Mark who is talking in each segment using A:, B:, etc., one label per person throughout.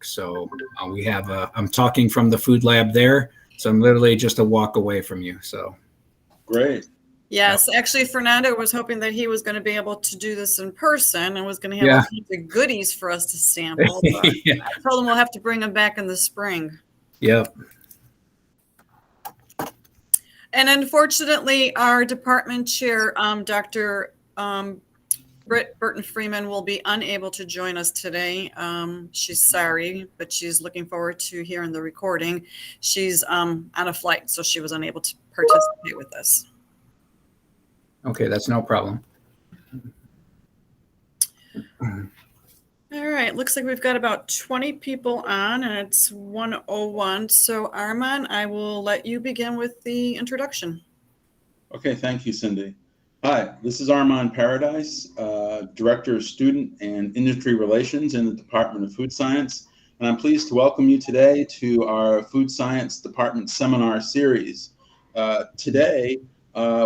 A: So we have I'm talking from the food lab there. So I'm literally just a walk away from you. So
B: great.
C: Yes, actually, Fernando was hoping that he was going to be able to do this in person and was going to have all kinds of goodies for us to sample. But I told him we'll have to bring him back in the spring.
A: Yep.
C: And unfortunately, our department chair, Dr. Britt Burton Freeman, will be unable to join us today. She's sorry, but she's looking forward to hearing the recording. She's on a flight, so she was unable to participate with us.
A: Okay, that's no problem.
C: All right, looks like we've got about 20 people on, and it's 1:01. So Armand, I will let you begin with the introduction.
B: Okay, thank you, Cindy. Hi, this is Armand Paradise, Director of Student and Industry Relations in the Department of Food Science, and I'm pleased to welcome you today to our Food Science Department Seminar Series. Today,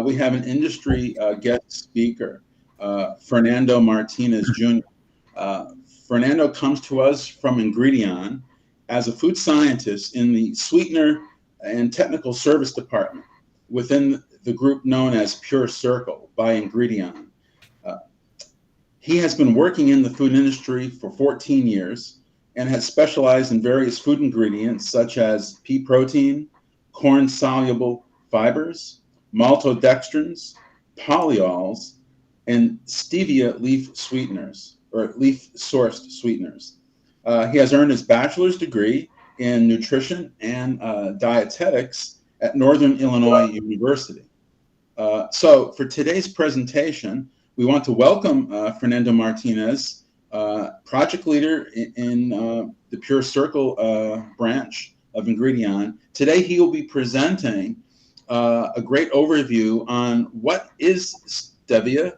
B: we have an industry guest speaker, Fernando Martinez Jr. Fernando comes to us from Ingredion as a food scientist in the Sweetener and Technical Service Department within the group known as Pure Circle by Ingredion. He has been working in the food industry for 14 years and has specialized in various food ingredients such as pea protein, corn-soluble fibers, maltodextrins, polyols, and stevia leaf sweeteners, or leaf-sourced sweeteners. He has earned his bachelor's degree in nutrition and dietetics at Northern Illinois University. So for today's presentation, we want to welcome Fernando Martinez, project leader in the Pure Circle branch of Ingredion. Today he will be presenting a great overview on what is stevia,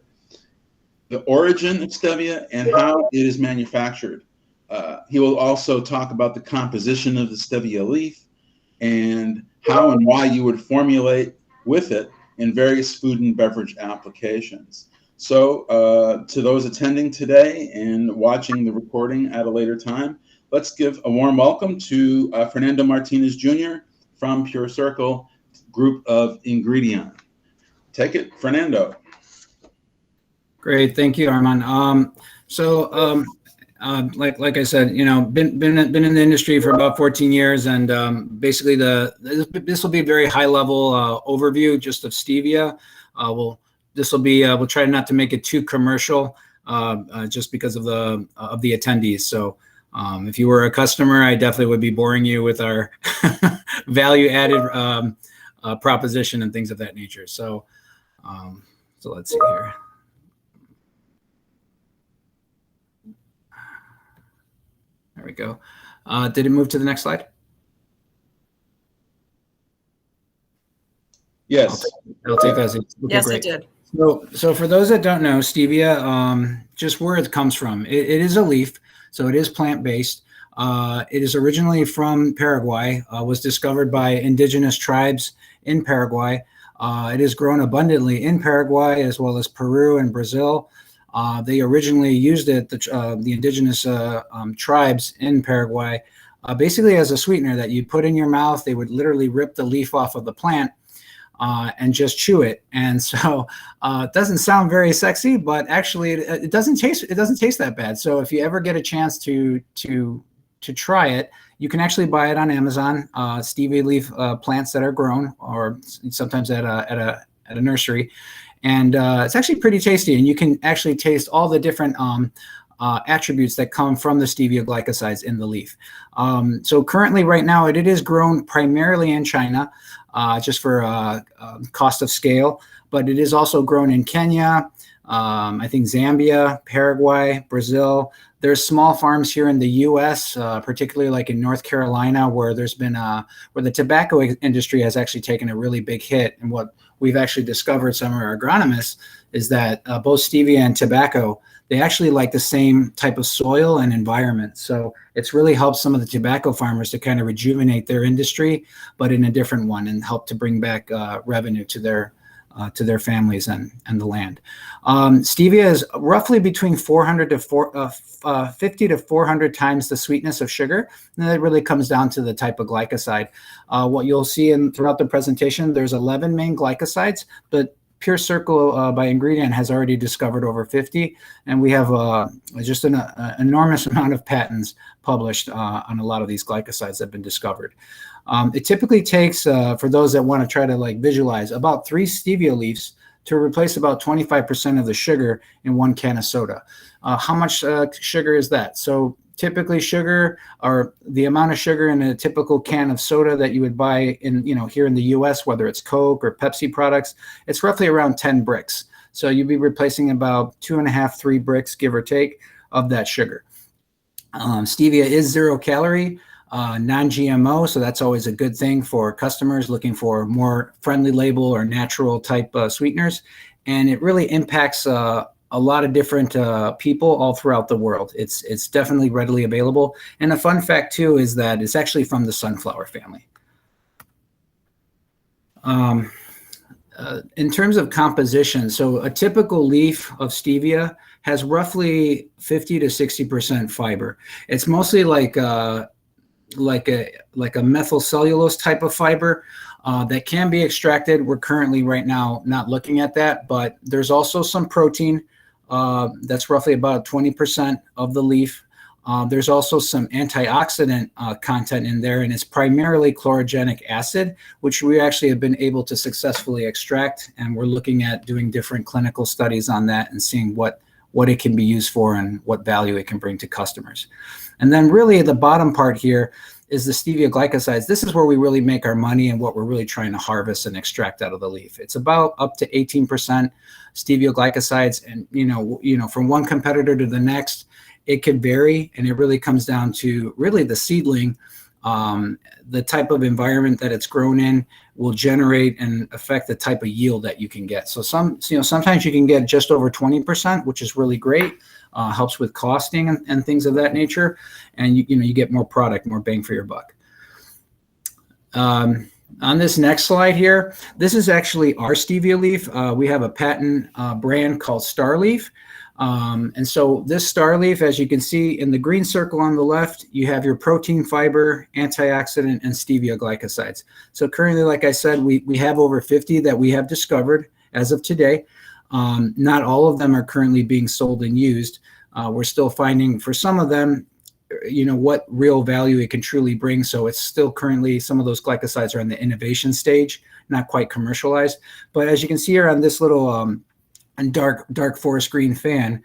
B: the origin of stevia, and how it is manufactured. He will also talk about the composition of the stevia leaf and how and why you would formulate with it in various food and beverage applications. So to those attending today and watching the recording at a later time, let's give a warm welcome to Fernando Martinez Jr. from Pure Circle group of Ingredion. Take it, Fernando.
A: Great, thank you, Armand. Like I said, you know, been in the industry for about 14 years, and basically this will be a very high level overview just of stevia. We'll try not to make it too commercial, just because of the attendees. So if you were a customer, I definitely would be boring you with our value added proposition and things of that nature. So let's see here. There we go. Did it move to the next slide?
B: Yes.
A: I'll take that as okay,
C: yes,
A: great.
C: it did.
A: So for those that don't know, stevia, just where it comes from, it is a leaf, so it is plant-based. It is originally from Paraguay, was discovered by indigenous tribes in Paraguay. It is grown abundantly in Paraguay as well as Peru and Brazil. They originally used it, the indigenous tribes in Paraguay, basically as a sweetener that you put in your mouth. They would literally rip the leaf off of the plant and just chew it. And so it doesn't sound very sexy, but actually it doesn't taste that bad. So if you ever get a chance to try it, you can actually buy it on Amazon, stevia leaf plants that are grown, or sometimes at a nursery. And it's actually pretty tasty, and you can actually taste all the different attributes that come from the stevia glycosides in the leaf. So currently, right now, it is grown primarily in China, just for cost of scale, but it is also grown in Kenya, I think Zambia, Paraguay, Brazil. There's small farms here in the U.S., particularly like in North Carolina, where there's been where the tobacco industry has actually taken a really big hit. And what we've actually discovered, some of our agronomists, is that both stevia and tobacco, they actually like the same type of soil and environment. So it's really helped some of the tobacco farmers to kind of rejuvenate their industry, but in a different one, and help to bring back revenue to their to their families and the land. Stevia is roughly between 400 to 50 to 400 times the sweetness of sugar. And that really comes down to the type of glycoside. What you'll see throughout the presentation, there's 11 main glycosides, but Pure Circle by Ingredion has already discovered over 50, and we have just an enormous amount of patents published on a lot of these glycosides that have been discovered. It typically takes, for those that want to try to like visualize, about 3 stevia leaves to replace about 25% of the sugar in 1 can of soda. How much sugar is that? So typically sugar, or the amount of sugar in a typical can of soda that you would buy in, here in the US, whether it's Coke or Pepsi products, it's roughly around 10 bricks. So you'd be replacing about 2.5, 3 bricks, give or take, of that sugar. Stevia is 0 calorie, non-GMO, so that's always a good thing for customers looking for more friendly label or natural type sweeteners. And it really impacts a lot of different people all throughout the world. It's definitely readily available. And a fun fact too is that it's actually from the sunflower family. In terms of composition, so a typical leaf of stevia has roughly 50 to 60% fiber. It's mostly like a methylcellulose type of fiber that can be extracted. We're currently right now not looking at that, but there's also some protein that's roughly about 20% of the leaf. There's also some antioxidant content in there, and it's primarily chlorogenic acid, which we actually have been able to successfully extract, and we're looking at doing different clinical studies on that and seeing what it can be used for and what value it can bring to customers. And then really the bottom part here is the stevia glycosides. This is where we really make our money and what we're really trying to harvest and extract out of the leaf. It's about up to 18% stevia glycosides, and from one competitor to the next, it could vary, and it really comes down to really the seedling. The type of environment that it's grown in will generate and affect the type of yield that you can get. So sometimes you can get just over 20%, which is really great. Helps with costing and things of that nature, and you get more product, more bang for your buck. On this next slide here, this is actually our stevia leaf. We have a patent brand called Starleaf. And so this Starleaf, as you can see in the green circle on the left, you have your protein, fiber, antioxidant, and stevia glycosides. So currently, like I said, we have over 50 that we have discovered as of today. Not all of them are currently being sold and used. We're still finding for some of them, what real value it can truly bring. So it's still currently, some of those glycosides are in the innovation stage, not quite commercialized. But as you can see here on this little dark forest green fan,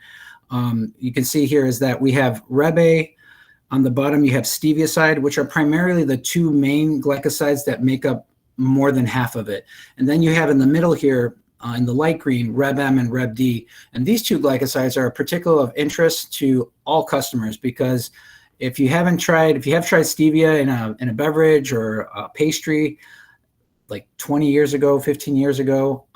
A: you can see here is that we have Reb A. On the bottom, you have stevioside, which are primarily the 2 main glycosides that make up more than half of it. And then you have in the middle here, in the light green, Reb M and Reb D. And these 2 glycosides are particularly of interest to all customers, because if you have tried stevia in a beverage or a pastry like 20 years ago, 15 years ago,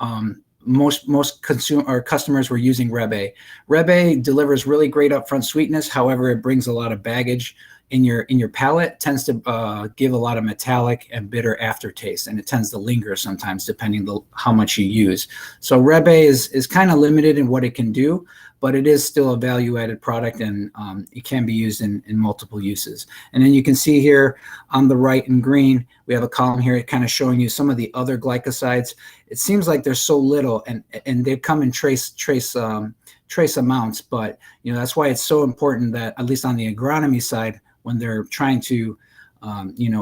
A: most customers were using Reb A. Reb A delivers really great upfront sweetness. However, it brings a lot of baggage in your palate, tends to give a lot of metallic and bitter aftertaste, and it tends to linger sometimes depending on how much you use. So Reb A is kind of limited in what it can do, but it is still a value-added product, and it can be used in multiple uses. And then you can see here on the right in green, we have a column here kind of showing you some of the other glycosides. It seems like there's so little, and they come in trace amounts, but that's why it's so important that, at least on the agronomy side, when they're trying to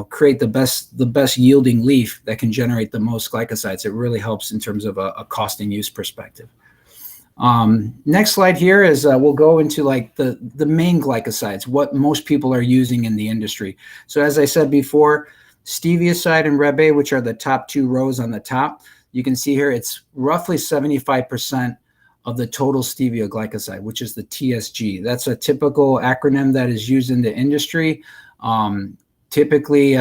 A: create the best yielding leaf that can generate the most glycosides, it really helps in terms of a cost and use perspective. Next slide here is we'll go into like the main glycosides, what most people are using in the industry. So as I said before, stevioside and Reb A, which are the top 2 rows on the top, you can see here it's roughly 75% of the total stevia glycoside, which is the TSG. That's a typical acronym that is used in the industry. Typically,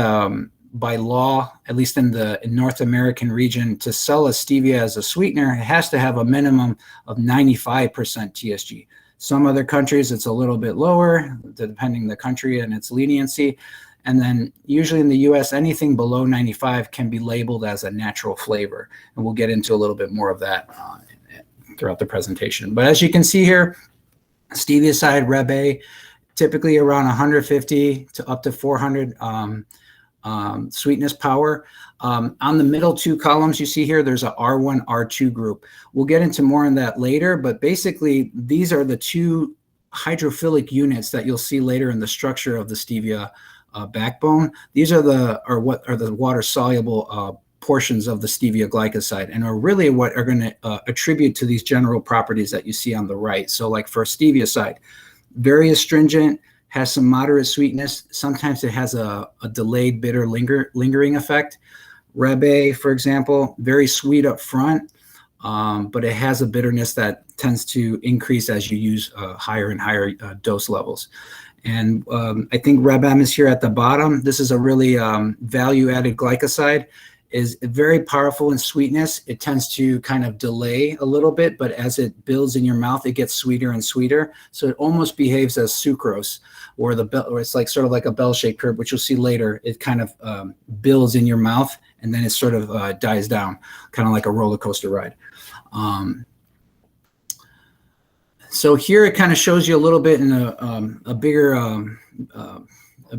A: by law, at least in the North American region, to sell a stevia as a sweetener, it has to have a minimum of 95% TSG. Some other countries, it's a little bit lower, depending on the country and its leniency. And then usually in the US, anything below 95 can be labeled as a natural flavor. And we'll get into a little bit more of that throughout the presentation. But as you can see here, stevia side, Reb A, typically around 150 to up to 400 sweetness power. On the middle two columns you see here, there's a R1, R2 group. We'll get into more on that later, but basically these are the two hydrophilic units that you'll see later in the structure of the stevia backbone. These are the water soluble portions of the stevia glycoside, and are really what are going to attribute to these general properties that you see on the right. So like for stevia side, very astringent, has some moderate sweetness. Sometimes it has a delayed bitter lingering effect. Reb A, for example, very sweet up front, but it has a bitterness that tends to increase as you use higher and higher dose levels. And I think Reb M is here at the bottom. This is a really value-added glycoside. Is very powerful in sweetness. It tends to kind of delay a little bit, but as it builds in your mouth, it gets sweeter and sweeter. So it almost behaves as sucrose, or it's like sort of like a bell-shaped curve, which you'll see later. It kind of builds in your mouth, and then it sort of dies down, kind of like a roller coaster ride. So here it kind of shows you a little bit in a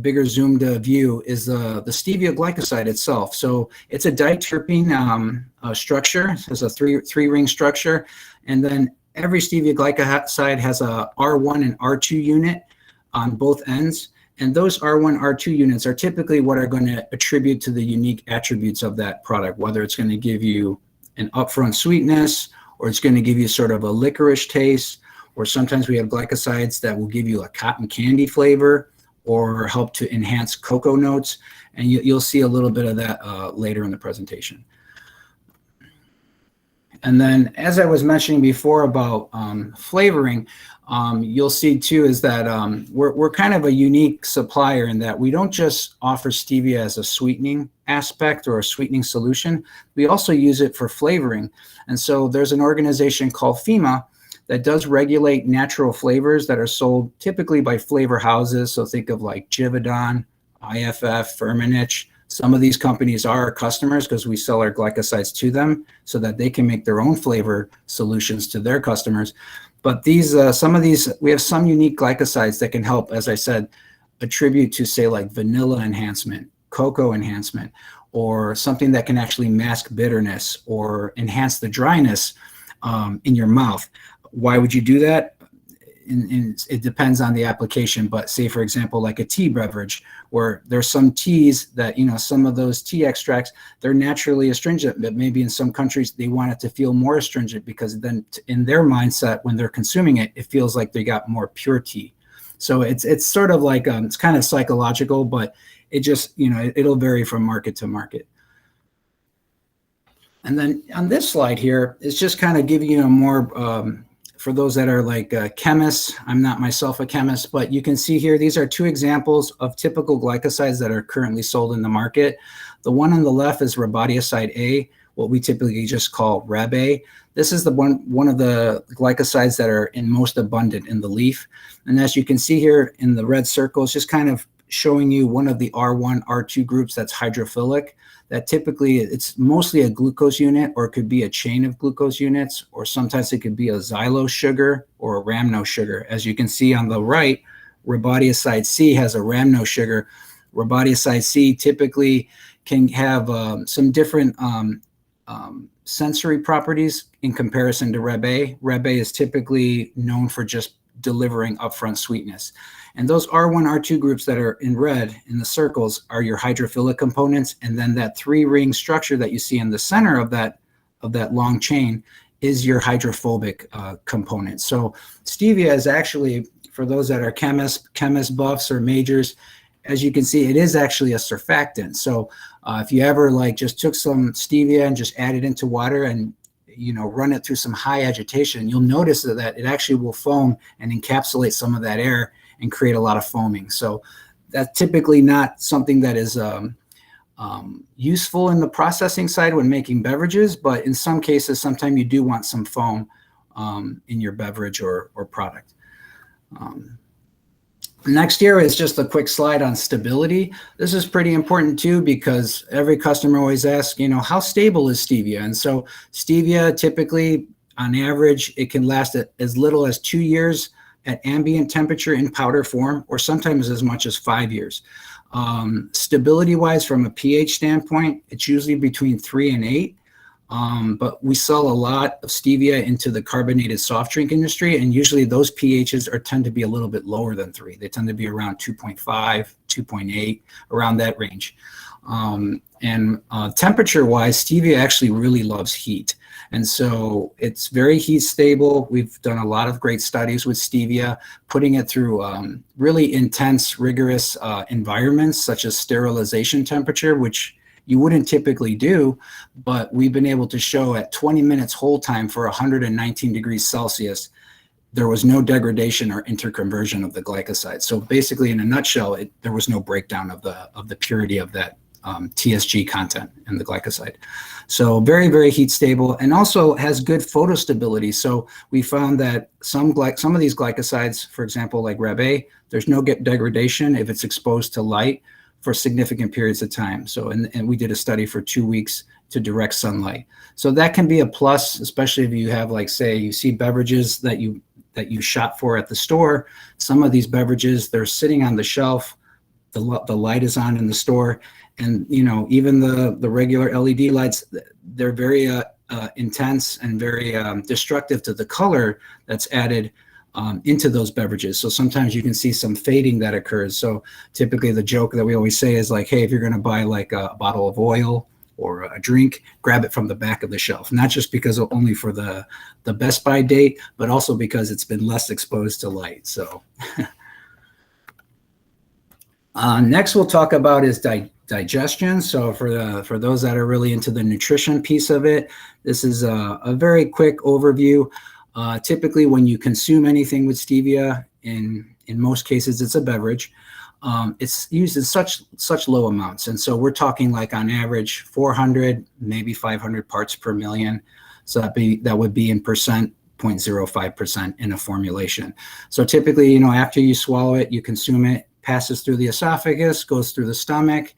A: bigger zoomed view is the stevia glycoside itself. So it's a diterpene structure. It has a three ring structure, and then every stevia glycoside has a R1 and R2 unit on both ends. And those R1, R2 units are typically what are going to attribute to the unique attributes of that product, whether it's going to give you an upfront sweetness, or it's going to give you sort of a licorice taste, or sometimes we have glycosides that will give you a cotton candy flavor, or help to enhance cocoa notes. And you'll see a little bit of that later in the presentation. And then, as I was mentioning before about flavoring, you'll see too is that we're kind of a unique supplier in that we don't just offer stevia as a sweetening aspect or a sweetening solution. We also use it for flavoring. And so there's an organization called FEMA that does regulate natural flavors that are sold typically by flavor houses. So think of like Givaudan, IFF, Firmenich. Some of these companies are our customers because we sell our glycosides to them so that they can make their own flavor solutions to their customers. But these, some of these, we have some unique glycosides that can help, as I said, attribute to say like vanilla enhancement, cocoa enhancement, or something that can actually mask bitterness or enhance the dryness in your mouth. Why would you do that? It depends on the application, but say, for example, like a tea beverage, where there's some teas that, some of those tea extracts, they're naturally astringent, but maybe in some countries they want it to feel more astringent because then in their mindset, when they're consuming it, it feels like they got more pure tea. So it's sort of like, it's kind of psychological, but it just, it'll vary from market to market. And then on this slide here, it's just kind of giving you a more, for those that are like chemists, I'm not myself a chemist, but you can see here, these are two examples of typical glycosides that are currently sold in the market. The one on the left is rabodioside A, what we typically just call Reb A. This is the one of the glycosides that are in most abundant in the leaf. And as you can see here in the red circles, just kind of showing you one of the R1, R2 groups that's hydrophilic. That typically it's mostly a glucose unit, or it could be a chain of glucose units, or sometimes it could be a xylose sugar or a rhamnose sugar. As you can see on the right, rabodioside C has a rhamnose sugar. Rabodioside C typically can have some different sensory properties in comparison to Reb A. Reb A is typically known for just delivering upfront sweetness. And those R1, R2 groups that are in red in the circles are your hydrophilic components. And then that three-ring structure that you see in the center of that long chain is your hydrophobic component. So stevia is actually, for those that are chemist buffs or majors, as you can see, it is actually a surfactant. So if you ever just took some stevia and just add it into water and run it through some high agitation, you'll notice that it actually will foam and encapsulate some of that air and create a lot of foaming. So that's typically not something that is useful in the processing side when making beverages, but in some cases, sometimes you do want some foam in your beverage or product. Next here is just a quick slide on stability. This is pretty important too, because every customer always asks, how stable is stevia? And so stevia, typically on average, it can last as little as 2 years at ambient temperature in powder form, or sometimes as much as 5 years. Stability wise, from a pH standpoint, it's usually between 3 and 8. But we sell a lot of stevia into the carbonated soft drink industry, and usually those pHs tend to be a little bit lower than 3. They tend to be around 2.5, 2.8, around that range. Temperature-wise, stevia actually really loves heat. And so it's very heat stable. We've done a lot of great studies with stevia, putting it through really intense, rigorous environments, such as sterilization temperature, which you wouldn't typically do, but we've been able to show at 20 minutes hold time for 119 degrees Celsius, there was no degradation or interconversion of the glycoside. So basically, in a nutshell, there was no breakdown of the purity of that TSG content in the glycoside. So very, very heat stable, and also has good photostability. So we found that some of these glycosides, for example, like Reb A, there's no degradation if it's exposed to light for significant periods of time. So, and we did a study for 2 weeks to direct sunlight. So that can be a plus, especially if you have, like, say, you see beverages that you shop for at the store. Some of these beverages, they're sitting on the shelf, the light is on in the store, and even the regular LED lights, they're very intense and very destructive to the color that's added into those beverages. So sometimes you can see some fading that occurs. So typically the joke that we always say is like, hey, if you're going to buy like a bottle of oil or a drink, grab it from the back of the shelf, not just because only for the best by date, but also because it's been less exposed to light. So next we'll talk about is digestion. So for those that are really into the nutrition piece of it, this is a very quick overview. Typically, when you consume anything with stevia, in most cases, it's a beverage. It's used in such low amounts, and so we're talking like on average 400, maybe 500 parts per million. So that would be in percent, 0.05% in a formulation. So typically, after you swallow it, you consume it, passes through the esophagus, goes through the stomach.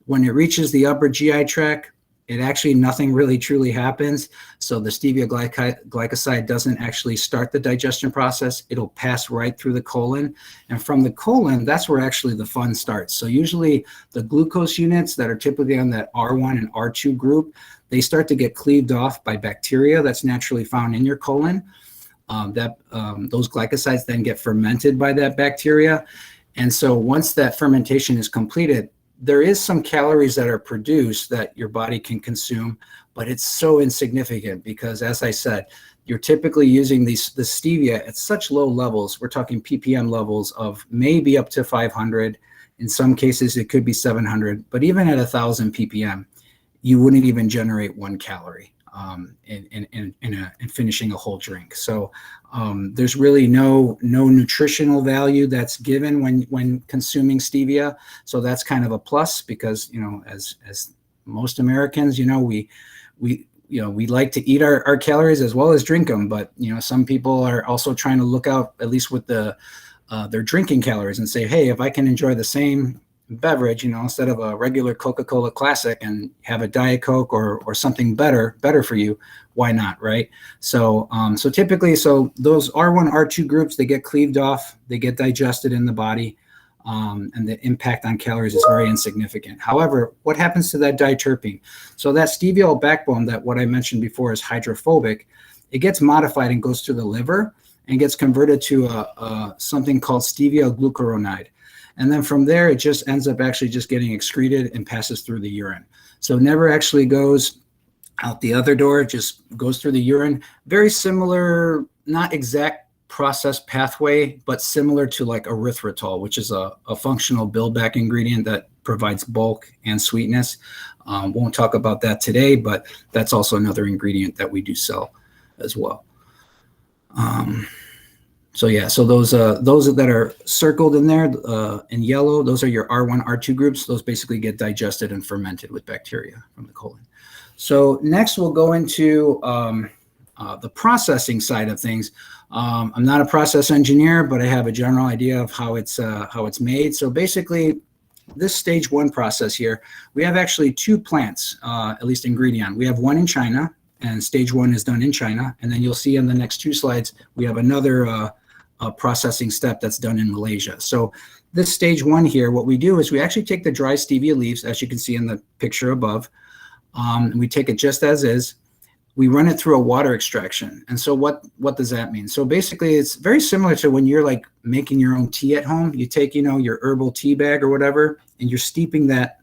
A: When it reaches the upper GI tract, nothing really truly happens. So the stevia glycoside doesn't actually start the digestion process. It'll pass right through the colon. And from the colon, that's where actually the fun starts. So usually the glucose units that are typically on that R1 and R2 group, they start to get cleaved off by bacteria that's naturally found in your colon. Those glycosides then get fermented by that bacteria. And so once that fermentation is completed, there is some calories that are produced that your body can consume, but it's so insignificant because, as I said, you're typically using the stevia at such low levels. We're talking ppm levels of maybe up to 500. In some cases, it could be 700, but even at 1,000 ppm, you wouldn't even generate 1 calorie in finishing a whole drink. So there's really no nutritional value that's given when consuming stevia. So that's kind of a plus because, as most Americans, we like to eat our calories as well as drink them. But, some people are also trying to look out, at least with their drinking calories, and say, hey, if I can enjoy the same beverage, instead of a regular Coca-Cola Classic and have a Diet Coke or something better for you, why not, right? So typically, those R1, R2 groups, they get cleaved off, they get digested in the body, and the impact on calories is very insignificant. However, what happens to that diterpene? So that steviol backbone, that what I mentioned before is hydrophobic, it gets modified and goes to the liver and gets converted to something called stevia glucuronide. And then from there, it just ends up actually just getting excreted and passes through the urine. So it never actually goes out the other door, it just goes through the urine. Very similar, not exact process pathway, but similar to like erythritol, which is a functional build-back ingredient that provides bulk and sweetness. Won't talk about that today, but that's also another ingredient that we do sell as well. So those that are circled in there in yellow, those are your R1, R2 groups. Those basically get digested and fermented with bacteria from the colon. So next we'll go into the processing side of things. I'm not a process engineer, but I have a general idea of how it's made. So basically, this stage 1 process here, we have actually 2 plants, at least Ingredion. We have one in China, and stage 1 is done in China. And then you'll see on the next 2 slides, we have another processing step that's done in Malaysia. So this stage 1 here, what we do is we actually take the dry stevia leaves, as you can see in the picture above. We take it just as is. We run it through a water extraction. And so what does that mean? So basically, it's very similar to when you're like making your own tea at home. You take, your herbal tea bag or whatever, and you're steeping that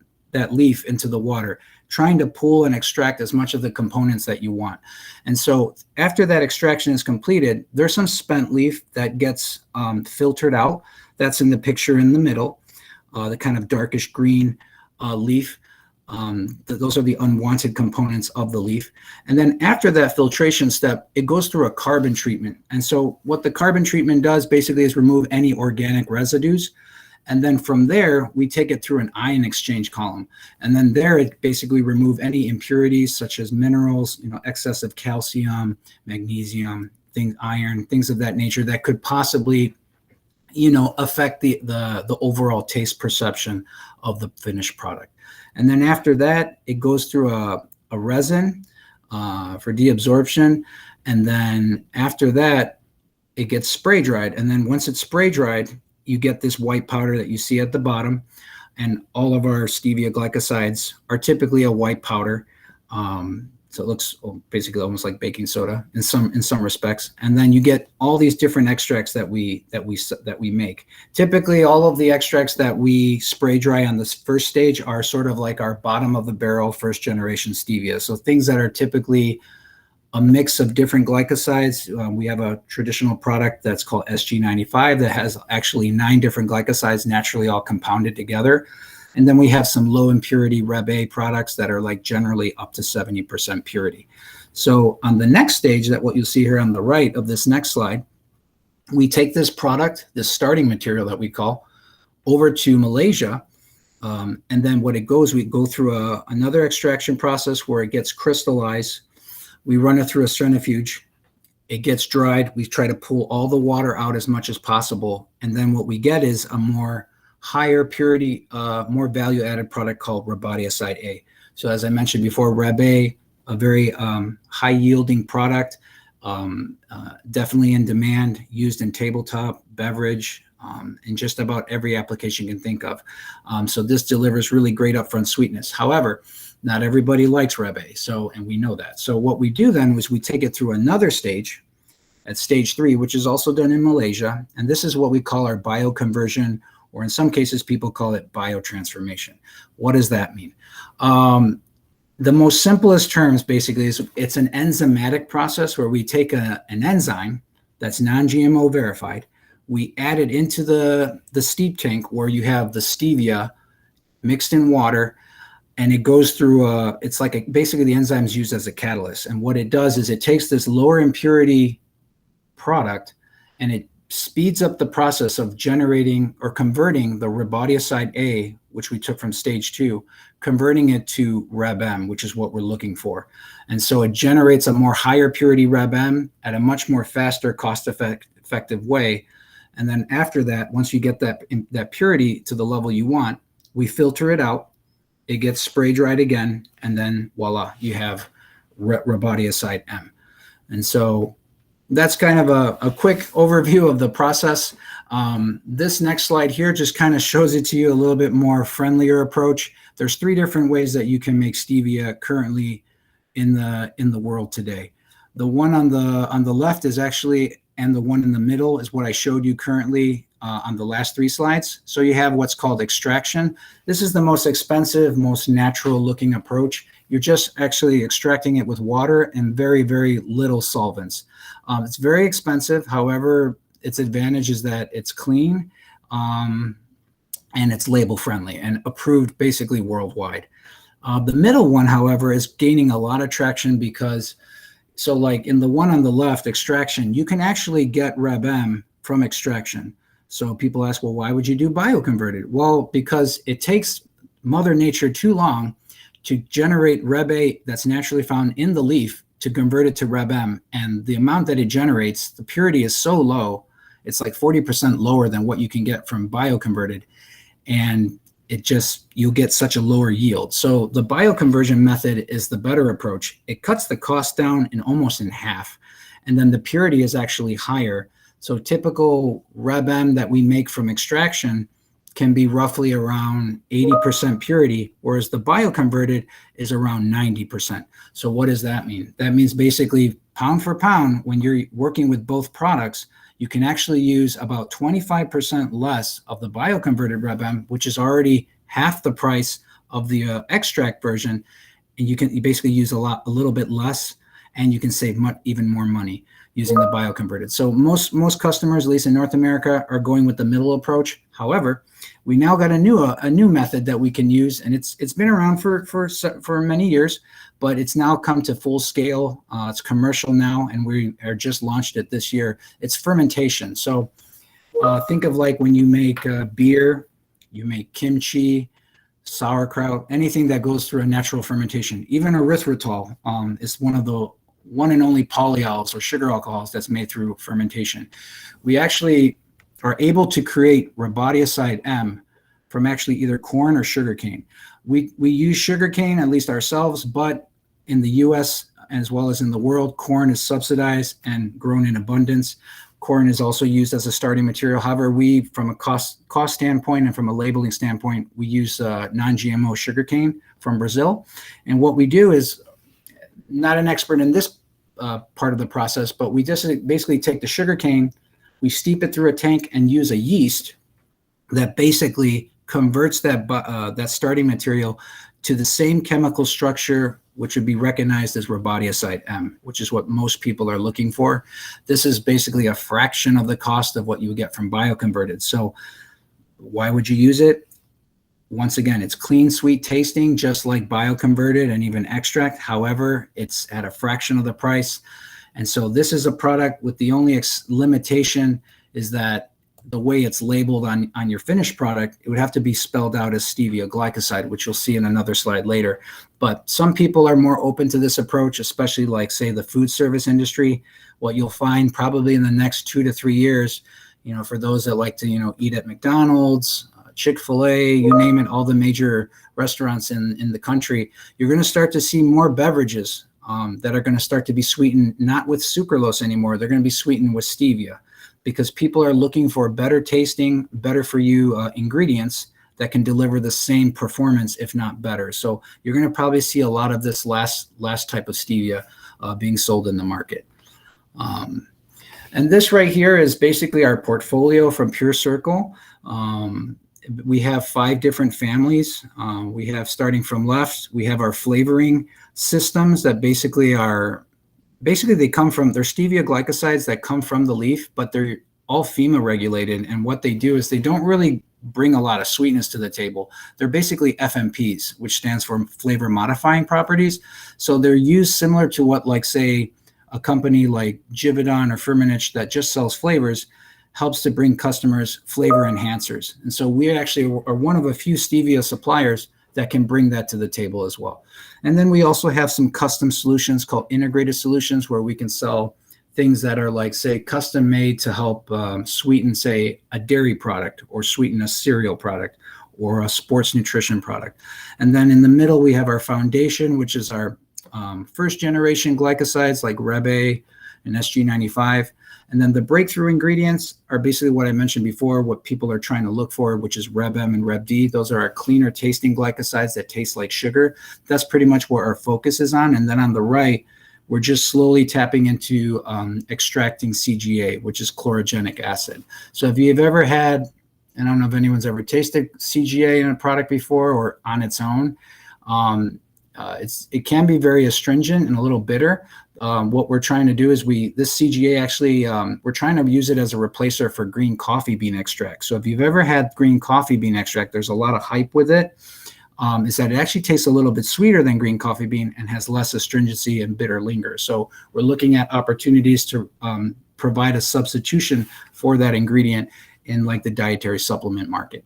A: leaf into the water, trying to pull and extract as much of the components that you want. And so after that extraction is completed, there's some spent leaf that gets filtered out. That's in the picture in the middle, the kind of darkish green leaf. Those are the unwanted components of the leaf. And then after that filtration step, it goes through a carbon treatment. And so what the carbon treatment does basically is remove any organic residues. And then from there, we take it through an ion exchange column. And then there, it basically remove any impurities such as minerals, excessive calcium, magnesium, iron, things of that nature that could possibly, affect the overall taste perception of the finished product. And then after that, it goes through a resin for deabsorption. And then after that, it gets spray dried. And then once it's spray dried, you get this white powder that you see at the bottom. And all of our stevia glycosides are typically a white powder. So it looks basically almost like baking soda in some respects. And then you get all these different extracts that we make. Typically, all of the extracts that we spray dry on this first stage are sort of like our bottom of the barrel first generation stevia. So things that are typically a mix of different glycosides. We have a traditional product that's called SG95 that has actually 9 different glycosides naturally all compounded together. And then we have some low impurity Reb A products that are like generally up to 70% purity. So on the next stage, that what you'll see here on the right of this next slide, we take this product, this starting material that we call, over to Malaysia. And then we go through another extraction process where it gets crystallized. We run it through a centrifuge. It gets dried. We try to pull all the water out as much as possible. And then what we get is a more higher purity, more value added product called Rebaudioside A. So as I mentioned before, Reb A, a very high yielding product, definitely in demand, used in tabletop, beverage, in just about every application you can think of. So this delivers really great upfront sweetness. However, not everybody likes Reb A, and we know that. So what we do then is we take it through another stage, at stage 3, which is also done in Malaysia. And this is what we call our bioconversion, or in some cases, people call it biotransformation. What does that mean? The most simplest terms basically is it's an enzymatic process where we take an enzyme that's non-GMO verified, we add it into the steep tank where you have the stevia mixed in water, and it goes through basically the enzyme is used as a catalyst. And what it does is it takes this lower impurity product and it speeds up the process of generating or converting the Rebaudioside A, which we took from stage 2, converting it to Reb M, which is what we're looking for. And so it generates a more higher purity Reb M at a much more faster, cost-effective way. And then after that, once you get that purity to the level you want, we filter it out. It gets spray dried again, and then voila, you have Rebaudioside M. And so that's kind of a quick overview of the process. This next slide here just kind of shows it to you a little bit more friendlier approach. There's 3 different ways that you can make stevia currently in the world today. The one on the left is actually, and the one in the middle is what I showed you currently on the last 3 slides. So you have what's called extraction. This is the most expensive, most natural looking approach. You're just actually extracting it with water and very, very little solvents. It's very expensive. However, its advantage is that it's clean and it's label friendly and approved basically worldwide. The middle one, however, is gaining a lot of traction because, so like in the one on the left, extraction, you can actually get Reb M from extraction. So people ask, well, why would you do bioconverted? Well, because it takes Mother Nature too long to generate Reb A that's naturally found in the leaf to convert it to Reb M, and the amount that it generates, the purity is so low, it's like 40% lower than what you can get from bioconverted, and you'll get such a lower yield. So the bioconversion method is the better approach. It cuts the cost down almost in half, and then the purity is actually higher. So typical Reb M that we make from extraction can be roughly around 80% purity, whereas the bioconverted is around 90%. So what does that mean? That means basically pound for pound, when you're working with both products, you can actually use about 25% less of the bioconverted Reb M, which is already half the price of the extract version, and you basically use a little bit less, and you can save even more money using the bioconverted. So most customers, at least in North America, are going with the middle approach. However, we now got a new method that we can use, and it's been around for many years, but it's now come to full scale. It's commercial now, and we are just launched it this year. It's fermentation. So think of like when you make beer, you make kimchi, sauerkraut, anything that goes through a natural fermentation. Even erythritol is one and only polyols or sugar alcohols that's made through fermentation. We actually are able to create Rhodiocyte M from actually either corn or sugarcane. We use sugarcane, at least ourselves, but in the US as well as in the world, corn is subsidized and grown in abundance. Corn is also used as a starting material. However, we, from a cost standpoint and from a labeling standpoint, we use non-GMO sugarcane from Brazil. And what we do is, not an expert in this part of the process, but we just basically take the sugarcane, we steep it through a tank and use a yeast that basically converts that starting material to the same chemical structure, which would be recognized as Rhodiocyte M, which is what most people are looking for. This is basically a fraction of the cost of what you would get from bioconverted. So why would you use it? Once again, it's clean, sweet tasting, just like bioconverted and even extract. However, it's at a fraction of the price. And so this is a product with the only limitation is that the way it's labeled on your finished product, it would have to be spelled out as stevia glycoside, which you'll see in another slide later. But some people are more open to this approach, especially like, say, the food service industry. What you'll find probably in the next 2 to 3 years, for those that like to, eat at McDonald's, Chick-fil-A, you name it, all the major restaurants in the country, you're going to start to see more beverages that are going to start to be sweetened, not with sucralose anymore. They're going to be sweetened with stevia, because people are looking for better tasting, better for you ingredients that can deliver the same performance, if not better. So you're going to probably see a lot of this last type of stevia being sold in the market. And this right here is basically our portfolio from Pure Circle. We have 5 different families. We have, starting from left, we have our flavoring systems that they're stevia glycosides that come from the leaf, but they're all FEMA regulated. And what they do is they don't really bring a lot of sweetness to the table. They're basically FMPs, which stands for flavor modifying properties. So they're used similar to what, like, say, a company like Givaudan or Firmenich that just sells flavors helps to bring customers flavor enhancers. And so we actually are one of a few stevia suppliers that can bring that to the table as well. And then we also have some custom solutions called integrated solutions, where we can sell things that are, like, say, custom made to help sweeten, say, a dairy product, or sweeten a cereal product, or a sports nutrition product. And then in the middle, we have our foundation, which is our first generation glycosides like Reb A and SG95. And then the breakthrough ingredients are basically what I mentioned before, what people are trying to look for, which is Reb M and Reb D. Those are our cleaner tasting glycosides that taste like sugar. That's pretty much what our focus is on. And then on the right, we're just slowly tapping into extracting CGA, which is chlorogenic acid. So if you've ever had, I don't know if anyone's ever tasted CGA in a product before or on its own, it can be very astringent and a little bitter. What we're trying to do is this CGA actually, we're trying to use it as a replacer for green coffee bean extract. So if you've ever had green coffee bean extract, there's a lot of hype with it, is that it actually tastes a little bit sweeter than green coffee bean and has less astringency and bitter linger. So we're looking at opportunities to provide a substitution for that ingredient in, like, the dietary supplement market.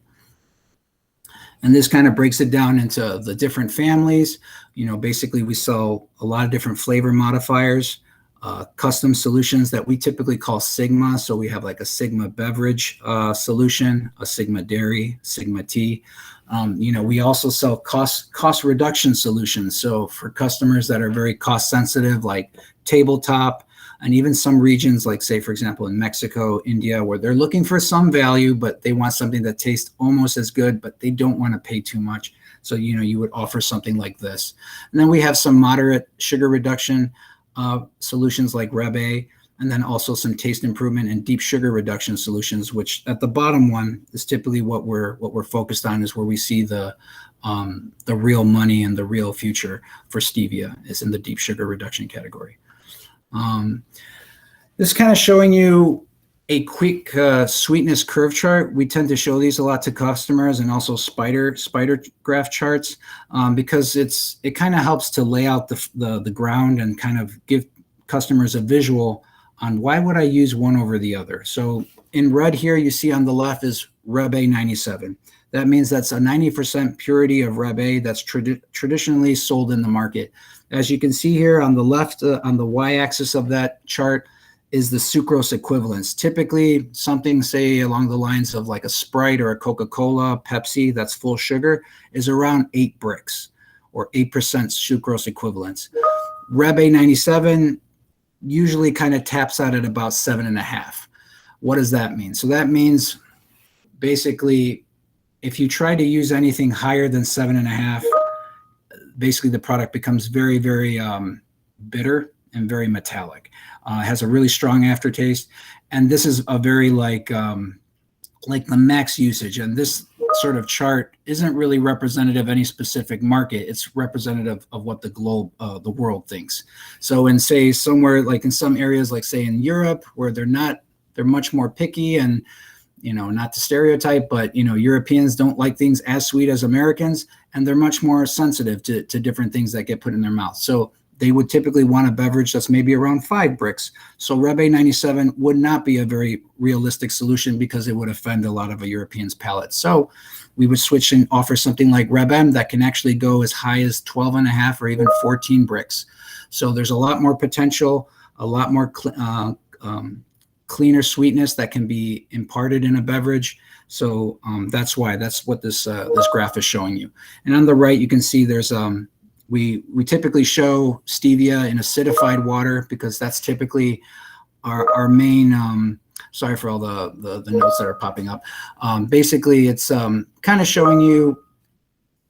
A: And this kind of breaks it down into the different families. Basically we sell a lot of different flavor modifiers, custom solutions that we typically call Sigma. So we have like a Sigma beverage solution, a Sigma dairy, Sigma tea. We also sell cost reduction solutions. So for customers that are very cost sensitive, like tabletop, and even some regions like, say, for example, in Mexico, India, where they're looking for some value, but they want something that tastes almost as good, but they don't want to pay too much. So, you would offer something like this. And then we have some moderate sugar reduction solutions like Rebe, and then also some taste improvement and deep sugar reduction solutions, which at the bottom one is typically what we're focused on, is where we see the real money and the real future for stevia is in the deep sugar reduction category. This kind of showing you a quick sweetness curve chart. We tend to show these a lot to customers, and also spider graph charts, because it kind of helps to lay out the ground and kind of give customers a visual on why would I use one over the other. So in red here, you see on the left is Rebe 97. That means that's a 90% purity of Rebe that's traditionally sold in the market. As you can see here on the left, on the y-axis of that chart, is the sucrose equivalence. Typically something, say, along the lines of like a Sprite or a Coca-Cola, Pepsi, that's full sugar, is around 8 bricks or 8% sucrose equivalence. Rebe 97 usually kind of taps out at about 7.5. What does that mean? So that means basically if you try to use anything higher than 7.5, basically the product becomes very, very bitter and very metallic. It has a really strong aftertaste, and this is a very like the max usage. And this sort of chart isn't really representative of any specific market. It's representative of what the world thinks. So in, say, somewhere like in some areas, like say in Europe, where they're much more picky, and not to stereotype, but Europeans don't like things as sweet as Americans, and they're much more sensitive to different things that get put in their mouth. So they would typically want a beverage that's maybe around 5 bricks. So Rebe 97 would not be a very realistic solution, because it would offend a lot of a European's palate. So we would switch and offer something like Rebem that can actually go as high as 12.5 or even 14 bricks. So there's a lot more potential, a lot more cleaner sweetness that can be imparted in a beverage. So that's what this graph is showing you. And on the right, you can see there's we typically show stevia in acidified water, because that's typically our main. Sorry for all the notes that are popping up. Basically, it's kind of showing you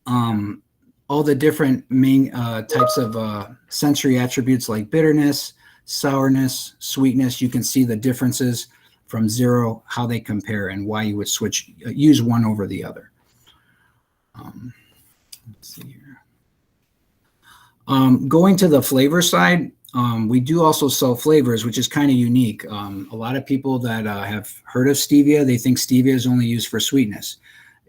A: all the different main types of sensory attributes like bitterness, sourness, sweetness. You can see the differences from 0, how they compare, and why you would use one over the other. Let's see here. Going to the flavor side, we do also sell flavors, which is kind of unique. A lot of people that have heard of stevia, they think stevia is only used for sweetness.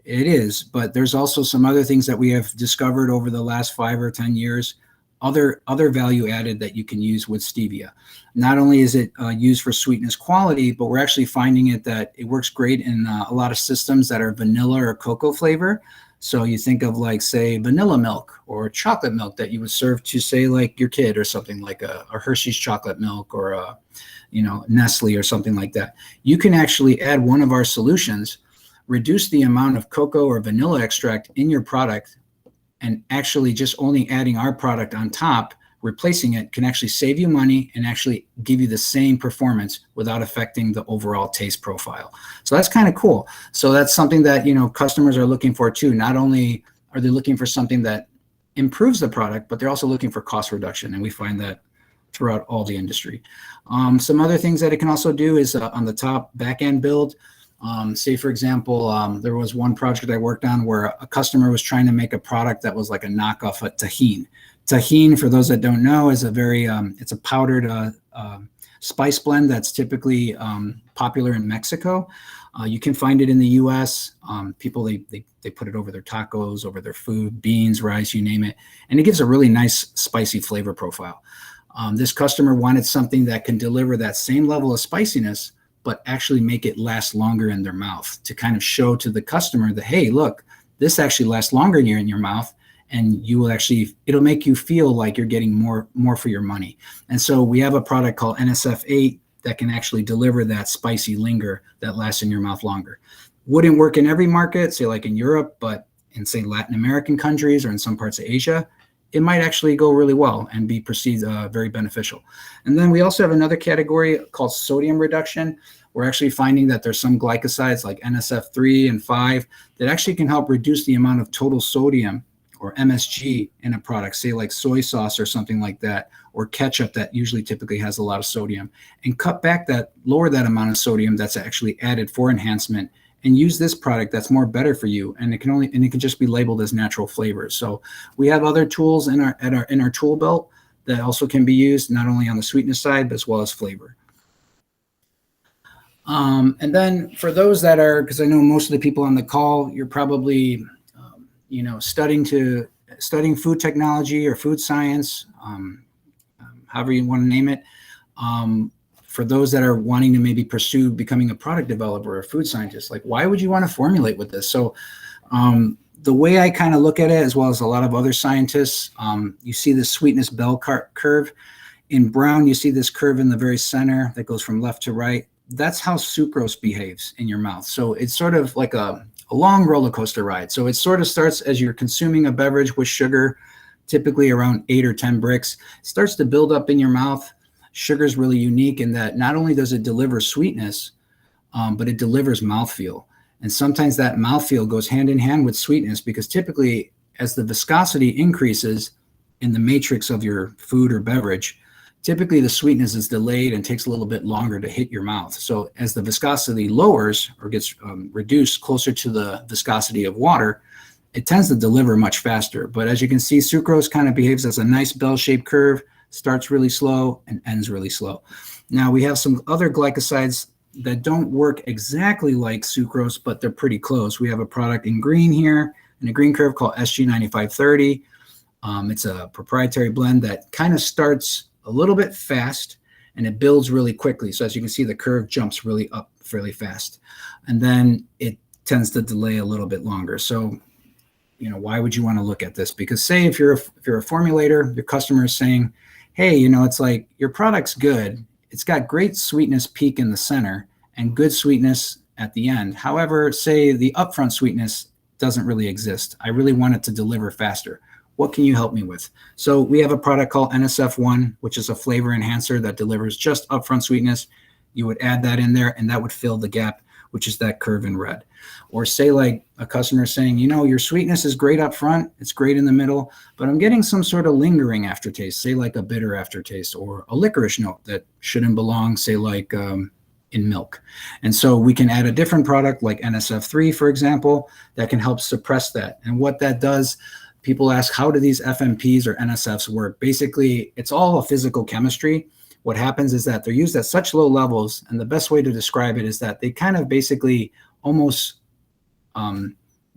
A: It is, but there's also some other things that we have discovered over the last 5 or 10 years, other value added that you can use with stevia. Not only is it used for sweetness quality, but we're actually finding that it works great in a lot of systems that are vanilla or cocoa flavor. So you think of like, say, vanilla milk or chocolate milk that you would serve to, say, like your kid, or something like a Hershey's chocolate milk, or a, Nestle or something like that. You can actually add one of our solutions, reduce the amount of cocoa or vanilla extract in your product, and actually just only adding our product on top, replacing it, can actually save you money and actually give you the same performance without affecting the overall taste profile. So that's kind of cool. So that's something that, customers are looking for too. Not only are they looking for something that improves the product, but they're also looking for cost reduction. And we find that throughout all the industry. Some other things that it can also do is on the top back end build. Say, for example, there was one project I worked on where a customer was trying to make a product that was like a knockoff of tahine. Tahine, for those that don't know, is it's a powdered spice blend that's typically popular in Mexico. You can find it in the U.S. People, they put it over their tacos, over their food, beans, rice, you name it. And it gives a really nice spicy flavor profile. This customer wanted something that can deliver that same level of spiciness, but actually make it last longer in their mouth, to kind of show to the customer that, hey, look, This actually lasts longer in your mouth, and you will actually, it'll make you feel like you're getting more for your money. And so we have a product called NSF8 that can actually deliver that spicy linger that lasts in your mouth longer. Wouldn't work in every market, say like in Europe, but in say Latin American countries or in some parts of Asia, it might actually go really well and be perceived very beneficial. And then we also have another category called sodium reduction. We're actually finding that there's some glycosides like NSF3 and 5 that actually can help reduce the amount of total sodium or MSG in a product, say like soy sauce or something like that, or ketchup that usually typically has a lot of sodium, and lower that amount of sodium that's actually added for enhancement, and use this product that's more better for you. And it can just be labeled as natural flavors. So we have other tools in our tool belt that also can be used not only on the sweetness side, but as well as flavor. And then for those that are, because I know most of the people on the call, you're probably studying food technology or food science, however you want to name it. For those that are wanting to maybe pursue becoming a product developer or a food scientist, like why would you want to formulate with this? So the way I kind of look at it, as well as a lot of other scientists, you see the sweetness bell curve. In brown, you see this curve in the very center that goes from left to right. That's how sucrose behaves in your mouth. So it's sort of like a long roller coaster ride. So it sort of starts as you're consuming a beverage with sugar, typically around 8 or 10 bricks. It starts to build up in your mouth. Sugar is really unique in that not only does it deliver sweetness, but it delivers mouthfeel. And sometimes that mouthfeel goes hand in hand with sweetness, because typically as the viscosity increases in the matrix of your food or beverage, typically the sweetness is delayed and takes a little bit longer to hit your mouth. So as the viscosity lowers or gets reduced closer to the viscosity of water, it tends to deliver much faster. But as you can see, sucrose kind of behaves as a nice bell-shaped curve, starts really slow and ends really slow. Now we have some other glycosides that don't work exactly like sucrose, but they're pretty close. We have a product in green here, in a green curve, called SG9530. It's a proprietary blend that kind of starts a little bit fast and it builds really quickly. So as you can see, the curve jumps really up fairly fast, and then it tends to delay a little bit longer. So, why would you want to look at this? Because say if you're a formulator, your customer is saying, hey, it's like your product's good. It's got great sweetness peak in the center and good sweetness at the end. However, say the upfront sweetness doesn't really exist. I really want it to deliver faster. What can you help me with? So we have a product called NSF1, which is a flavor enhancer that delivers just upfront sweetness. You would add that in there and that would fill the gap, which is that curve in red. Or say like a customer saying, your sweetness is great up front, it's great in the middle, but I'm getting some sort of lingering aftertaste, say like a bitter aftertaste or a licorice note that shouldn't belong, say like in milk. And so we can add a different product like NSF3, for example, that can help suppress that. And what that does, people ask, how do these FMPs or NSFs work? Basically, it's all a physical chemistry. What happens is that they're used at such low levels, and the best way to describe it is that they kind of basically almost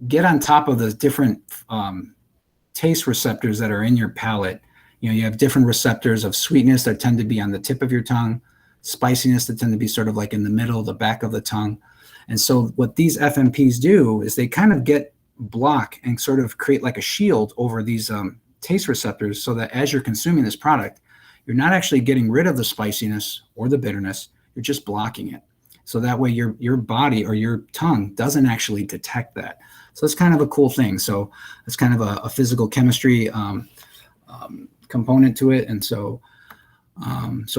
A: get on top of the different taste receptors that are in your palate. You have different receptors of sweetness that tend to be on the tip of your tongue, spiciness that tend to be sort of like in the middle, the back of the tongue. And so what these FMPs do is they kind of block and sort of create like a shield over these taste receptors, so that as you're consuming this product, you're not actually getting rid of the spiciness or the bitterness, you're just blocking it. So that way your body or your tongue doesn't actually detect that. So it's kind of a cool thing. So it's kind of a physical chemistry component to it. And so this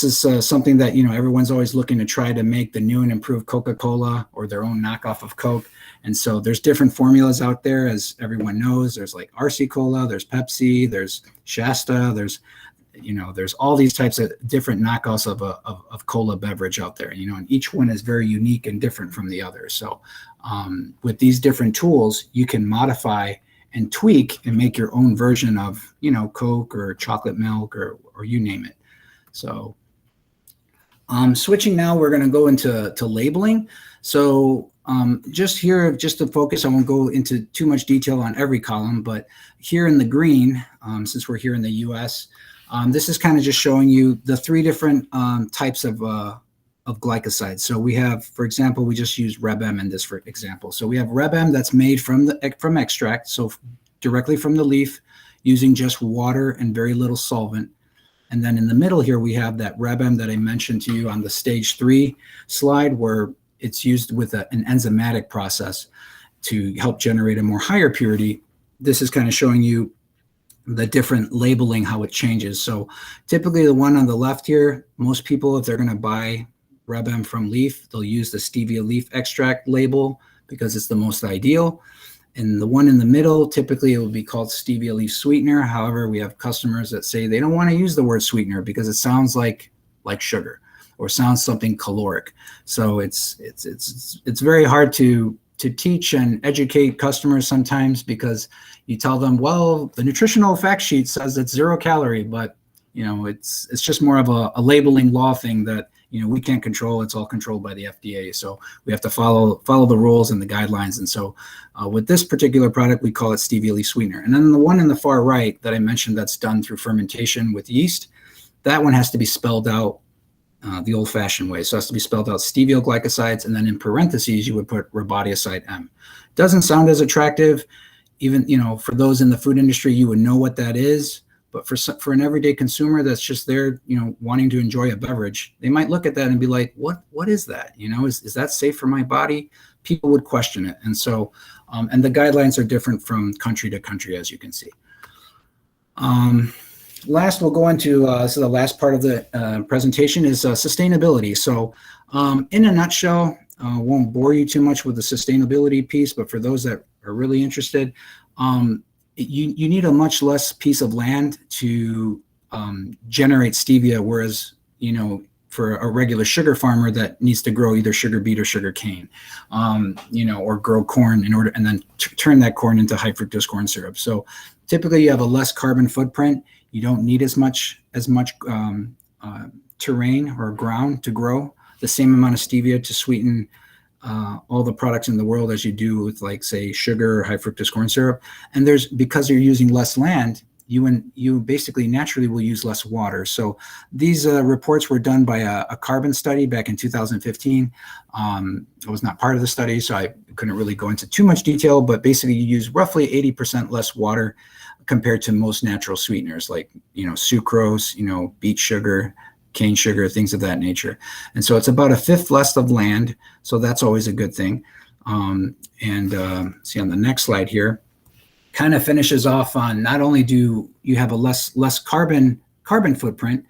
A: is something that, everyone's always looking to try to make the new and improved Coca-Cola or their own knockoff of Coke. And so there's different formulas out there, as everyone knows. There's like RC Cola, there's Pepsi, there's Shasta, there's all these types of different knockoffs of cola beverage out there, and each one is very unique and different from the other. So with these different tools, you can modify and tweak and make your own version of, Coke or chocolate milk or you name it. So switching now, we're going to go into labeling. So just to focus, I won't go into too much detail on every column, but here in the green, since we're here in the US, this is kind of just showing you the three different types of of glycosides. So we have, for example, we just use Reb M in this for example. So we have Reb M that's made from extract, so directly from the leaf, using just water and very little solvent. And then in the middle here, we have that Reb M that I mentioned to you on the stage 3 slide, where it's used with an enzymatic process to help generate a more higher purity. This is kind of showing you the different labeling, how it changes. So typically the one on the left here, most people, if they're going to buy Reb M from leaf, they'll use the stevia leaf extract label because it's the most ideal. And the one in the middle, typically it would be called stevia leaf sweetener. However, we have customers that say they don't want to use the word sweetener because it sounds like sugar or sounds something caloric. So it's very hard to teach and educate customers sometimes, because you tell them, well, the nutritional fact sheet says it's 0 calorie, but it's just more of a labeling law thing that we can't control. It's all controlled by the FDA. So we have to follow the rules and the guidelines. And so with this particular product, we call it stevia leaf sweetener. And then the one in the far right that I mentioned, that's done through fermentation with yeast, that one has to be spelled out the old-fashioned way. So it has to be spelled out stevia glycosides, and then in parentheses you would put riboside M. Doesn't sound as attractive. Even for those in the food industry, you would know what that is. But for an everyday consumer that's just there, wanting to enjoy a beverage, they might look at that and be like, what is that? Is that safe for my body? People would question it. And so, and the guidelines are different from country to country, as you can see. Last, we'll go into, so the last part of the presentation is sustainability. So in a nutshell, won't bore you too much with the sustainability piece, but for those that are really interested, you need a much less piece of land to generate stevia, whereas for a regular sugar farmer that needs to grow either sugar beet or sugar cane, or grow corn in order, and then turn that corn into high fructose corn syrup. So typically you have a less carbon footprint. You don't need as much terrain or ground to grow the same amount of stevia to sweeten all the products in the world as you do with, like, say, sugar or high fructose corn syrup. And because you're using less land, you basically naturally will use less water. So these reports were done by a carbon study back in 2015. I was not part of the study, so I couldn't really go into too much detail, but basically you use roughly 80% less water compared to most natural sweeteners, like sucrose, beet sugar, cane sugar, things of that nature. And so it's about 1/5 less of land. So that's always a good thing. See on the next slide here, kind of finishes off on, not only do you have a less carbon footprint,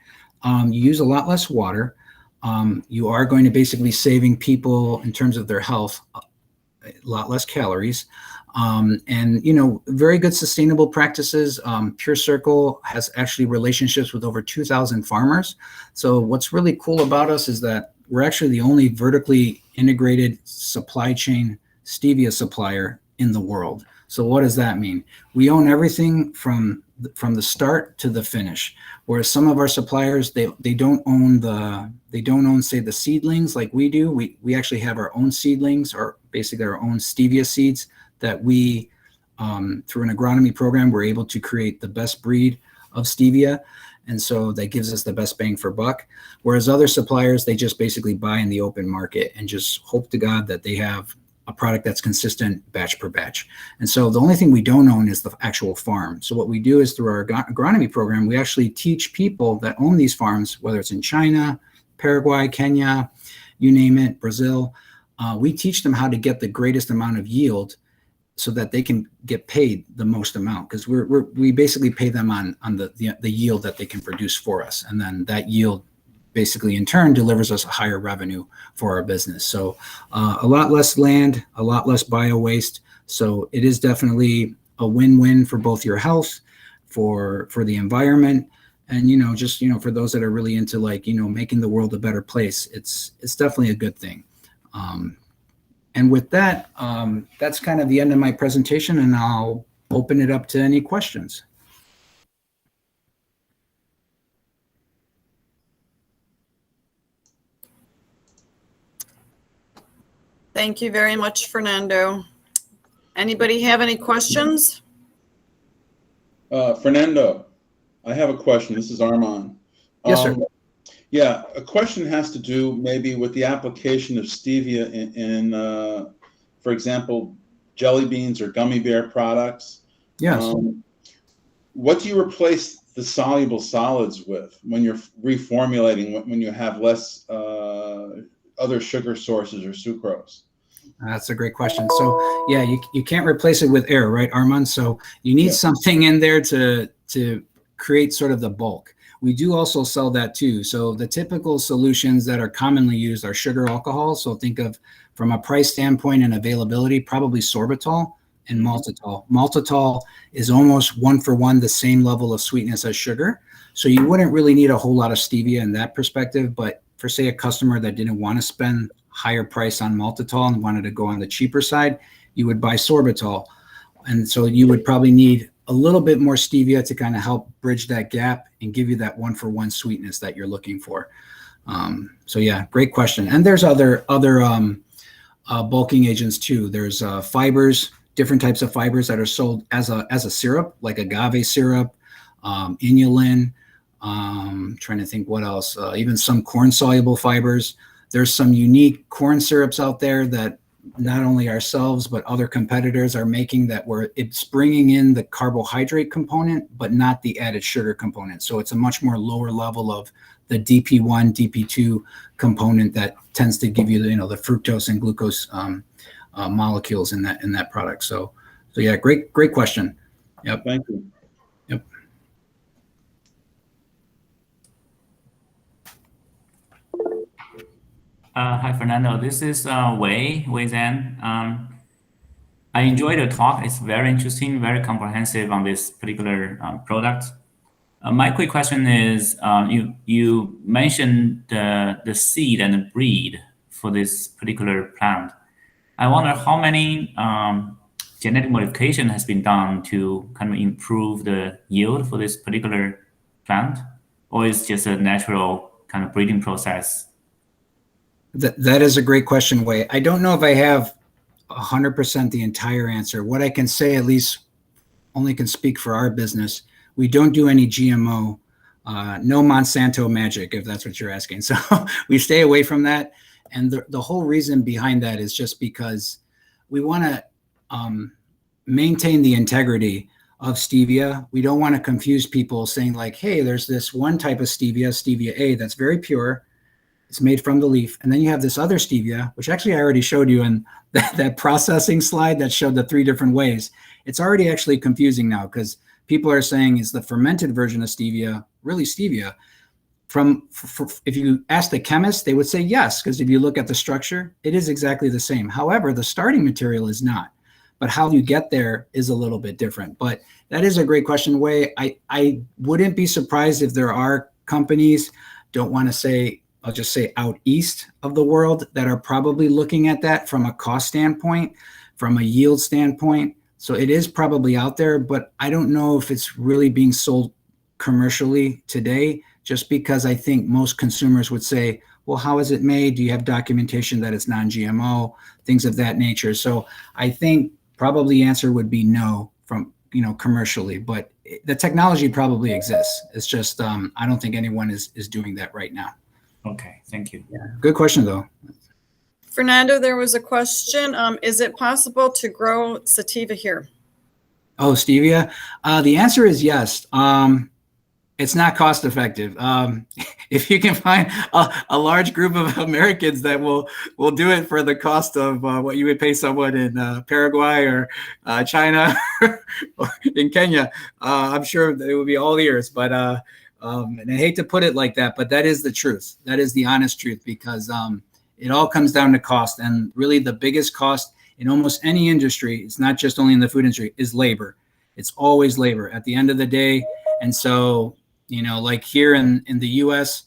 A: you use a lot less water. You are going to basically saving people in terms of their health, a lot less calories. Very good sustainable practices. Pure Circle has actually relationships with over 2,000 farmers. So what's really cool about us is that we're actually the only vertically integrated supply chain stevia supplier in the world. So what does that mean? We own everything from the start to the finish. Whereas some of our suppliers, they don't own say the seedlings like we do. We actually have our own seedlings, or basically our own stevia seeds, that we, through an agronomy program, we're able to create the best breed of stevia. And so that gives us the best bang for buck. Whereas other suppliers, they just basically buy in the open market and just hope to God that they have a product that's consistent batch per batch. And so the only thing we don't own is the actual farm. So what we do is, through our agronomy program, we actually teach people that own these farms, whether it's in China, Paraguay, Kenya, you name it, Brazil, we teach them how to get the greatest amount of yield so that they can get paid the most amount, because we basically pay them on the yield that they can produce for us, and then that yield basically in turn delivers us a higher revenue for our business. So a lot less land, a lot less bio waste. So it is definitely a win-win for both your health, for the environment, and for those that are really into making the world a better place. It's definitely a good thing. And with that, that's kind of the end of my presentation, and I'll open it up to any questions.
C: Thank you very much, Fernando. Anybody have any questions?
B: Fernando, I have a question. This is Armand.
A: Yes, sir.
B: Yeah, a question has to do maybe with the application of stevia for example, jelly beans or gummy bear products.
A: Yes.
B: What do you replace the soluble solids with when you're reformulating, when you have less other sugar sources or sucrose?
A: That's a great question. So yeah, you can't replace it with air, right, Armand? So you need something in there to create sort of the bulk. We do also sell that too. So the typical solutions that are commonly used are sugar alcohol. So think of, from a price standpoint and availability, probably sorbitol and maltitol. Maltitol is almost 1-for-1 the same level of sweetness as sugar. So you wouldn't really need a whole lot of stevia in that perspective. But for, say, a customer that didn't want to spend higher price on maltitol and wanted to go on the cheaper side, you would buy sorbitol. And so you would probably need a little bit more stevia to kind of help bridge that gap and give you that 1-for-1 sweetness that you're looking for. So yeah, great question. And there's other bulking agents too. There's fibers, different types of fibers that are sold as a syrup, like agave syrup, inulin. Trying to think what else. Even some corn soluble fibers. There's some unique corn syrups out there that not only ourselves but other competitors are making, that where it's bringing in the carbohydrate component but not the added sugar component. So it's a much more lower level of the DP1, DP2 component that tends to give you the fructose and glucose molecules in that product. So yeah, great question. Yep.
B: Thank you.
A: Yep.
D: Hi, Fernando. This is Wei Zhan. I enjoyed the talk. It's very interesting, very comprehensive on this particular product. My quick question is, you mentioned the seed and the breed for this particular plant. I wonder how many genetic modification has been done to kind of improve the yield for this particular plant, or is just a natural kind of breeding process?
A: That is a great question, Wei. I don't know if I have 100% the entire answer. What I can say, at least only can speak for our business, we don't do any GMO, no Monsanto magic, if that's what you're asking. So we stay away from that. And the whole reason behind that is just because we want to maintain the integrity of stevia. We don't want to confuse people saying like, hey, there's this one type of stevia, stevia A, that's very pure. It's made from the leaf. And then you have this other stevia, which actually I already showed you in that processing slide that showed the 3 different ways. It's already actually confusing now because people are saying, is the fermented version of stevia really stevia? If you ask the chemist, they would say yes, because if you look at the structure, it is exactly the same. However, the starting material is not. But how you get there is a little bit different. But that is a great question, Wei. I wouldn't be surprised if there are companies, don't want to say, I'll just say out east of the world, that are probably looking at that from a cost standpoint, from a yield standpoint. So it is probably out there, but I don't know if it's really being sold commercially today, just because I think most consumers would say, well, how is it made? Do you have documentation that it's non-GMO, things of that nature? So I think probably the answer would be no from, commercially, but the technology probably exists. It's just, I don't think anyone is doing that right now.
D: Okay, thank you.
A: Yeah, good question though.
C: Fernando, there was a question. Is it possible to grow sativa here?
A: Oh, stevia. The answer is yes. It's not cost effective. If you can find a large group of Americans that will do it for the cost of what you would pay someone in Paraguay or China or in Kenya, I'm sure it would be all ears. But and I hate to put it like that, but that is the truth. That is the honest truth, because it all comes down to cost. And really the biggest cost in almost any industry, it's not just only in the food industry, is labor. It's always labor at the end of the day. And so, like here in the US,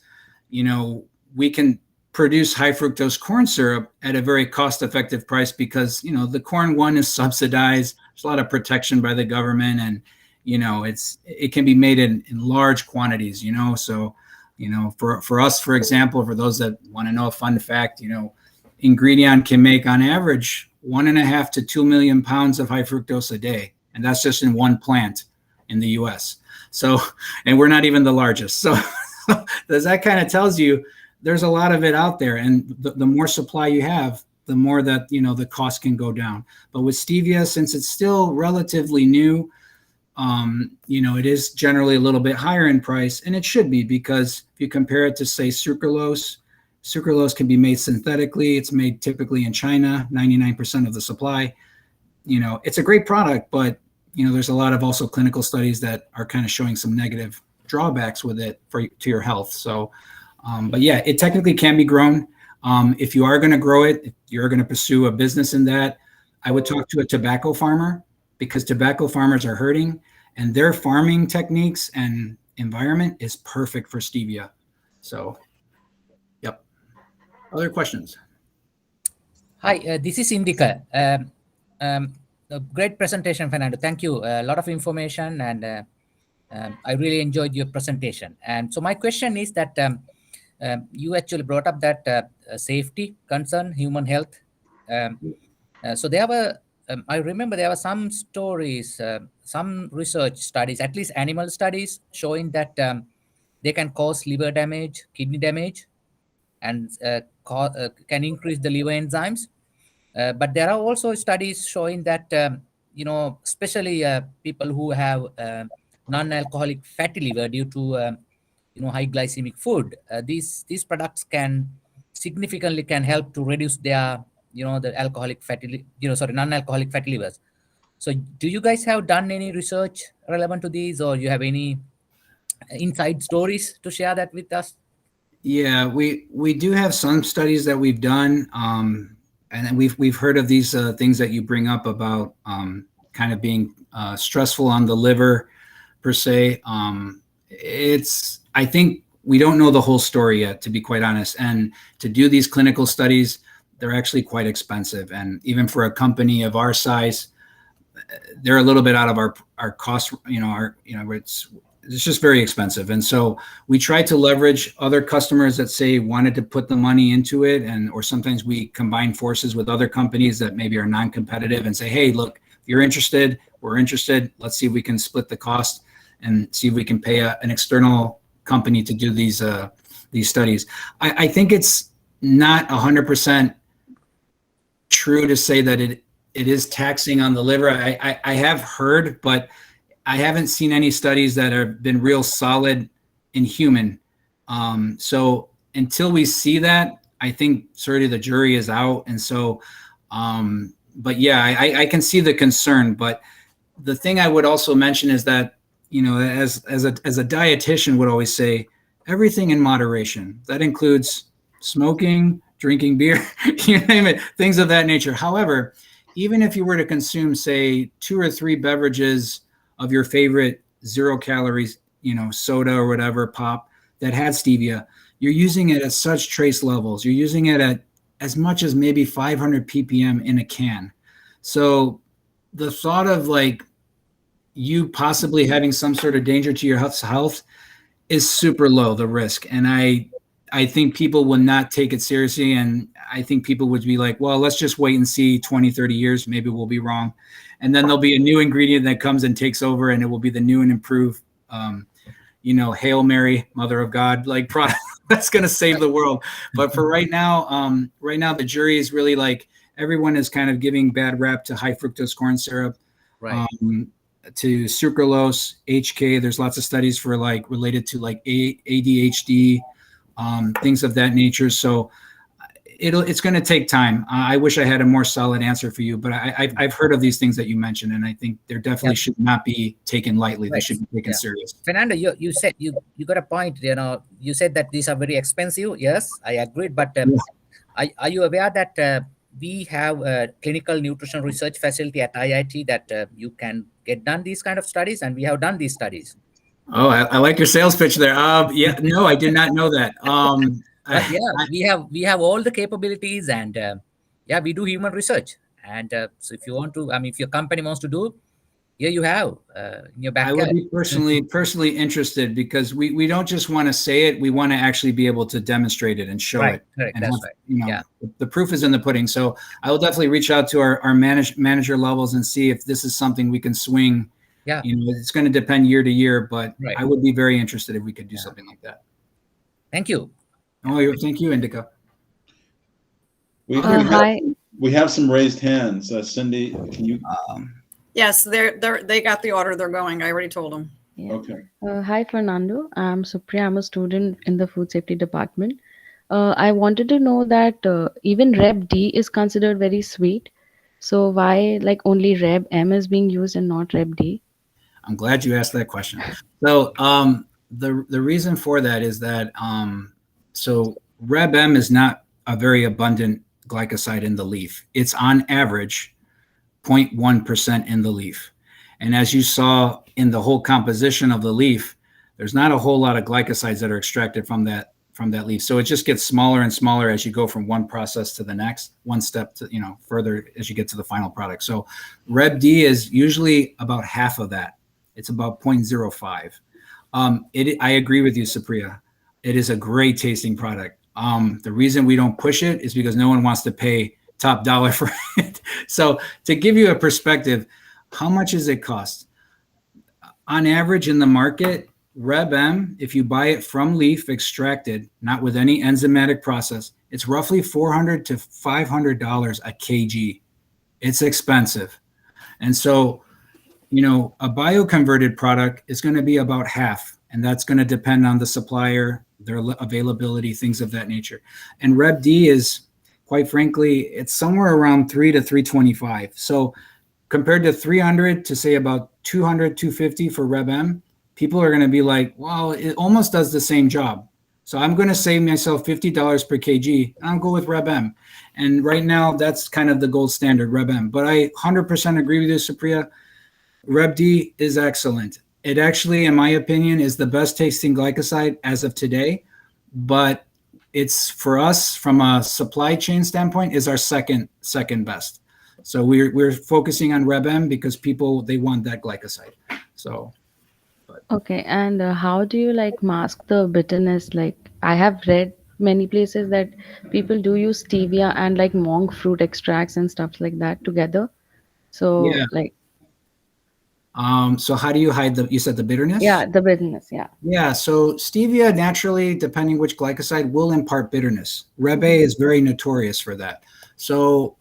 A: we can produce high fructose corn syrup at a very cost effective price because, the corn one is subsidized. There's a lot of protection by the government, and it can be made in large quantities, so, for us, for example, for those that want to know a fun fact, Ingredion can make on average 1.5 to 2 million pounds of high fructose a day. And that's just in one plant in the US. So, and we're not even the largest. So that kind of tells you there's a lot of it out there, and the more supply you have, the more that the cost can go down. But with stevia, since it's still relatively new, it is generally a little bit higher in price, and it should be, because if you compare it to, say, sucralose can be made synthetically. It's made typically in China, 99% of the supply. It's a great product, but there's a lot of also clinical studies that are kind of showing some negative drawbacks with it to your health. So, but yeah, it technically can be grown. If you are going to grow it, if you're going to pursue a business in that, I would talk to a tobacco farmer, because tobacco farmers are hurting, and their farming techniques and environment is perfect for stevia. So, yep. Other questions?
E: Hi, this is Indika. A great presentation, Fernando. Thank you. A lot of information, and I really enjoyed your presentation. And so my question is that you actually brought up that safety concern, human health. So there were, I remember there were some stories, some research studies, at least animal studies, showing that they can cause liver damage, kidney damage, and can increase the liver enzymes. But there are also studies showing that, especially people who have non-alcoholic fatty liver due to, high glycemic food, these products can significantly help to reduce their, the non-alcoholic fatty livers. So do you guys have done any research relevant to these, or you have any inside stories to share that with us?
A: Yeah, we do have some studies that we've done, and we've heard of these things that you bring up about kind of being stressful on the liver per se. I think we don't know the whole story yet, to be quite honest. And to do these clinical studies, they're actually quite expensive, and even for a company of our size, they're a little bit out of our cost. It's just very expensive. And so we try to leverage other customers that say wanted to put the money into it, or sometimes we combine forces with other companies that maybe are non-competitive and say, hey, look, if you're interested, we're interested. Let's see if we can split the cost and see if we can pay an external company to do these studies. I think it's not 100% true to say that it is taxing on the liver. I have heard, but I haven't seen any studies that have been real solid in human. So until we see that, I think sort of the jury is out. And so, but yeah, I can see the concern. But the thing I would also mention is that, as a dietitian would always say, everything in moderation. That includes smoking, drinking beer, you name it, things of that nature. However, even if you were to consume, say, 2 or 3 beverages of your favorite 0 calories, soda or whatever, pop, that had stevia, you're using it at such trace levels. You're using it at as much as maybe 500 ppm in a can. So the thought of you possibly having some sort of danger to your health is super low, the risk. And I think people will not take it seriously. And I think people would be like, well, let's just wait and see 20, 30 years. Maybe we'll be wrong. And then there'll be a new ingredient that comes and takes over, and it will be the new and improved, Hail Mary, Mother of God, product that's going to save the world. But for right now, the jury is really everyone is kind of giving bad rap to high fructose corn syrup,
E: right?
A: To sucralose, HK. There's lots of studies for related to ADHD, things of that nature. So it's going to take time. I wish I had a more solid answer for you, but I've heard of these things that you mentioned, and I think they definitely should not be taken lightly. Right. They should be taken serious.
E: Fernando, you said you got a point. You said that these are very expensive. Yes, I agreed. But are you aware that we have a clinical nutrition research facility at IIT that you can get done these kind of studies, and we have done these studies.
A: Oh, I like your sales pitch there. Yeah, no, I did not know that.
E: But yeah, we have all the capabilities, and we do human research. And so if you want to, if your company wants to do, here you have in your backyard.
A: I would be personally interested, because we don't just want to say it; we want to actually be able to demonstrate it and show it.
E: Correct.
A: And
E: that's right.
A: The proof is in the pudding. So I will definitely reach out to our manager levels and see if this is something we can swing. Yeah, it's going to depend year to year, but I would be very interested if we could do something like that.
E: Thank you.
A: Thank you, Indica.
F: Hi.
B: We have some raised hands. Cindy, can you?
C: Yes, they got the order. They're going. I already told them.
F: Yeah.
B: Okay.
F: Hi, Fernando. I'm Supriya. I'm a student in the food safety department. I wanted to know that even Reb D is considered very sweet. So why like only Reb M is being used and not Reb D?
A: I'm glad you asked that question. So the reason for that is that so Reb M is not a very abundant glycoside in the leaf. It's on average 0.1% in the leaf. And as you saw in the whole composition of the leaf, there's not a whole lot of glycosides that are extracted from that leaf. So it just gets smaller and smaller as you go from one process to the next, one step to, further as you get to the final product. So Reb D is usually about half of that. It's about 0.05. I agree with you, Supriya. It is a great tasting product. The reason we don't push it is because no one wants to pay top dollar for it. So to give you a perspective, how much does it cost? On average in the market, Reb M, if you buy it from leaf extracted, not with any enzymatic process, it's roughly $400 to $500 a kg. It's expensive. And so, a bioconverted product is going to be about half, and that's going to depend on the supplier, their availability, things of that nature. And Reb D is, quite frankly, it's somewhere around 3 to 325. So compared to 300 to say about 200, 250 for Reb M, people are going to be like, well, it almost does the same job. So I'm going to save myself $50 per kg, and I'll go with Reb M. And right now, that's kind of the gold standard, Reb M. But I 100% agree with you, Supriya. Reb D is excellent. It actually, in my opinion, is the best tasting glycoside as of today. But it's, for us, from a supply chain standpoint, is our second best. So we're focusing on Reb M because people, they want that glycoside. So.
F: Okay, and how do you like mask the bitterness? Like I have read many places that people do use stevia and like monk fruit extracts and stuff like that together. So
A: Yeah.
F: like
A: So how do you hide you said the bitterness?
F: yeah, the bitterness, yeah.
A: Yeah, so stevia naturally, depending which glycoside, will impart bitterness. Reb A is very notorious for that. So,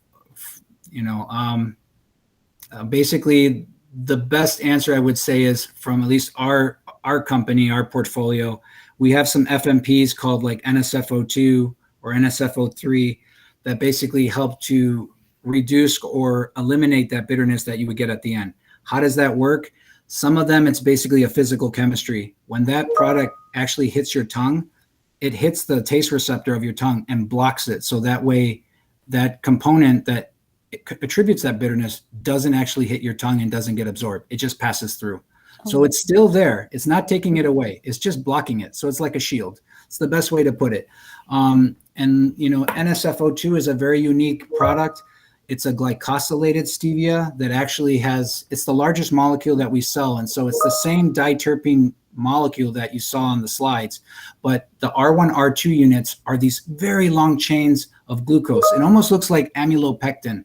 A: basically, the best answer I would say is from at least our company, our portfolio, we have some FMPs called like NSFO2 or NSFO3 that basically help to reduce or eliminate that bitterness that you would get at the end. How does that work? Some of them, it's basically a physical chemistry. When that product actually hits your tongue, it hits the taste receptor of your tongue and blocks it. So that way, that component that attributes that bitterness doesn't actually hit your tongue and doesn't get absorbed. It just passes through. So it's still there. It's not taking it away. It's just blocking it. So it's like a shield. It's the best way to put it. And NSFO2 is a very unique product. It's a glycosylated stevia that actually it's the largest molecule that we sell. And so it's the same diterpene molecule that you saw on the slides. But the R1, R2 units are these very long chains of glucose. It almost looks like amylopectin.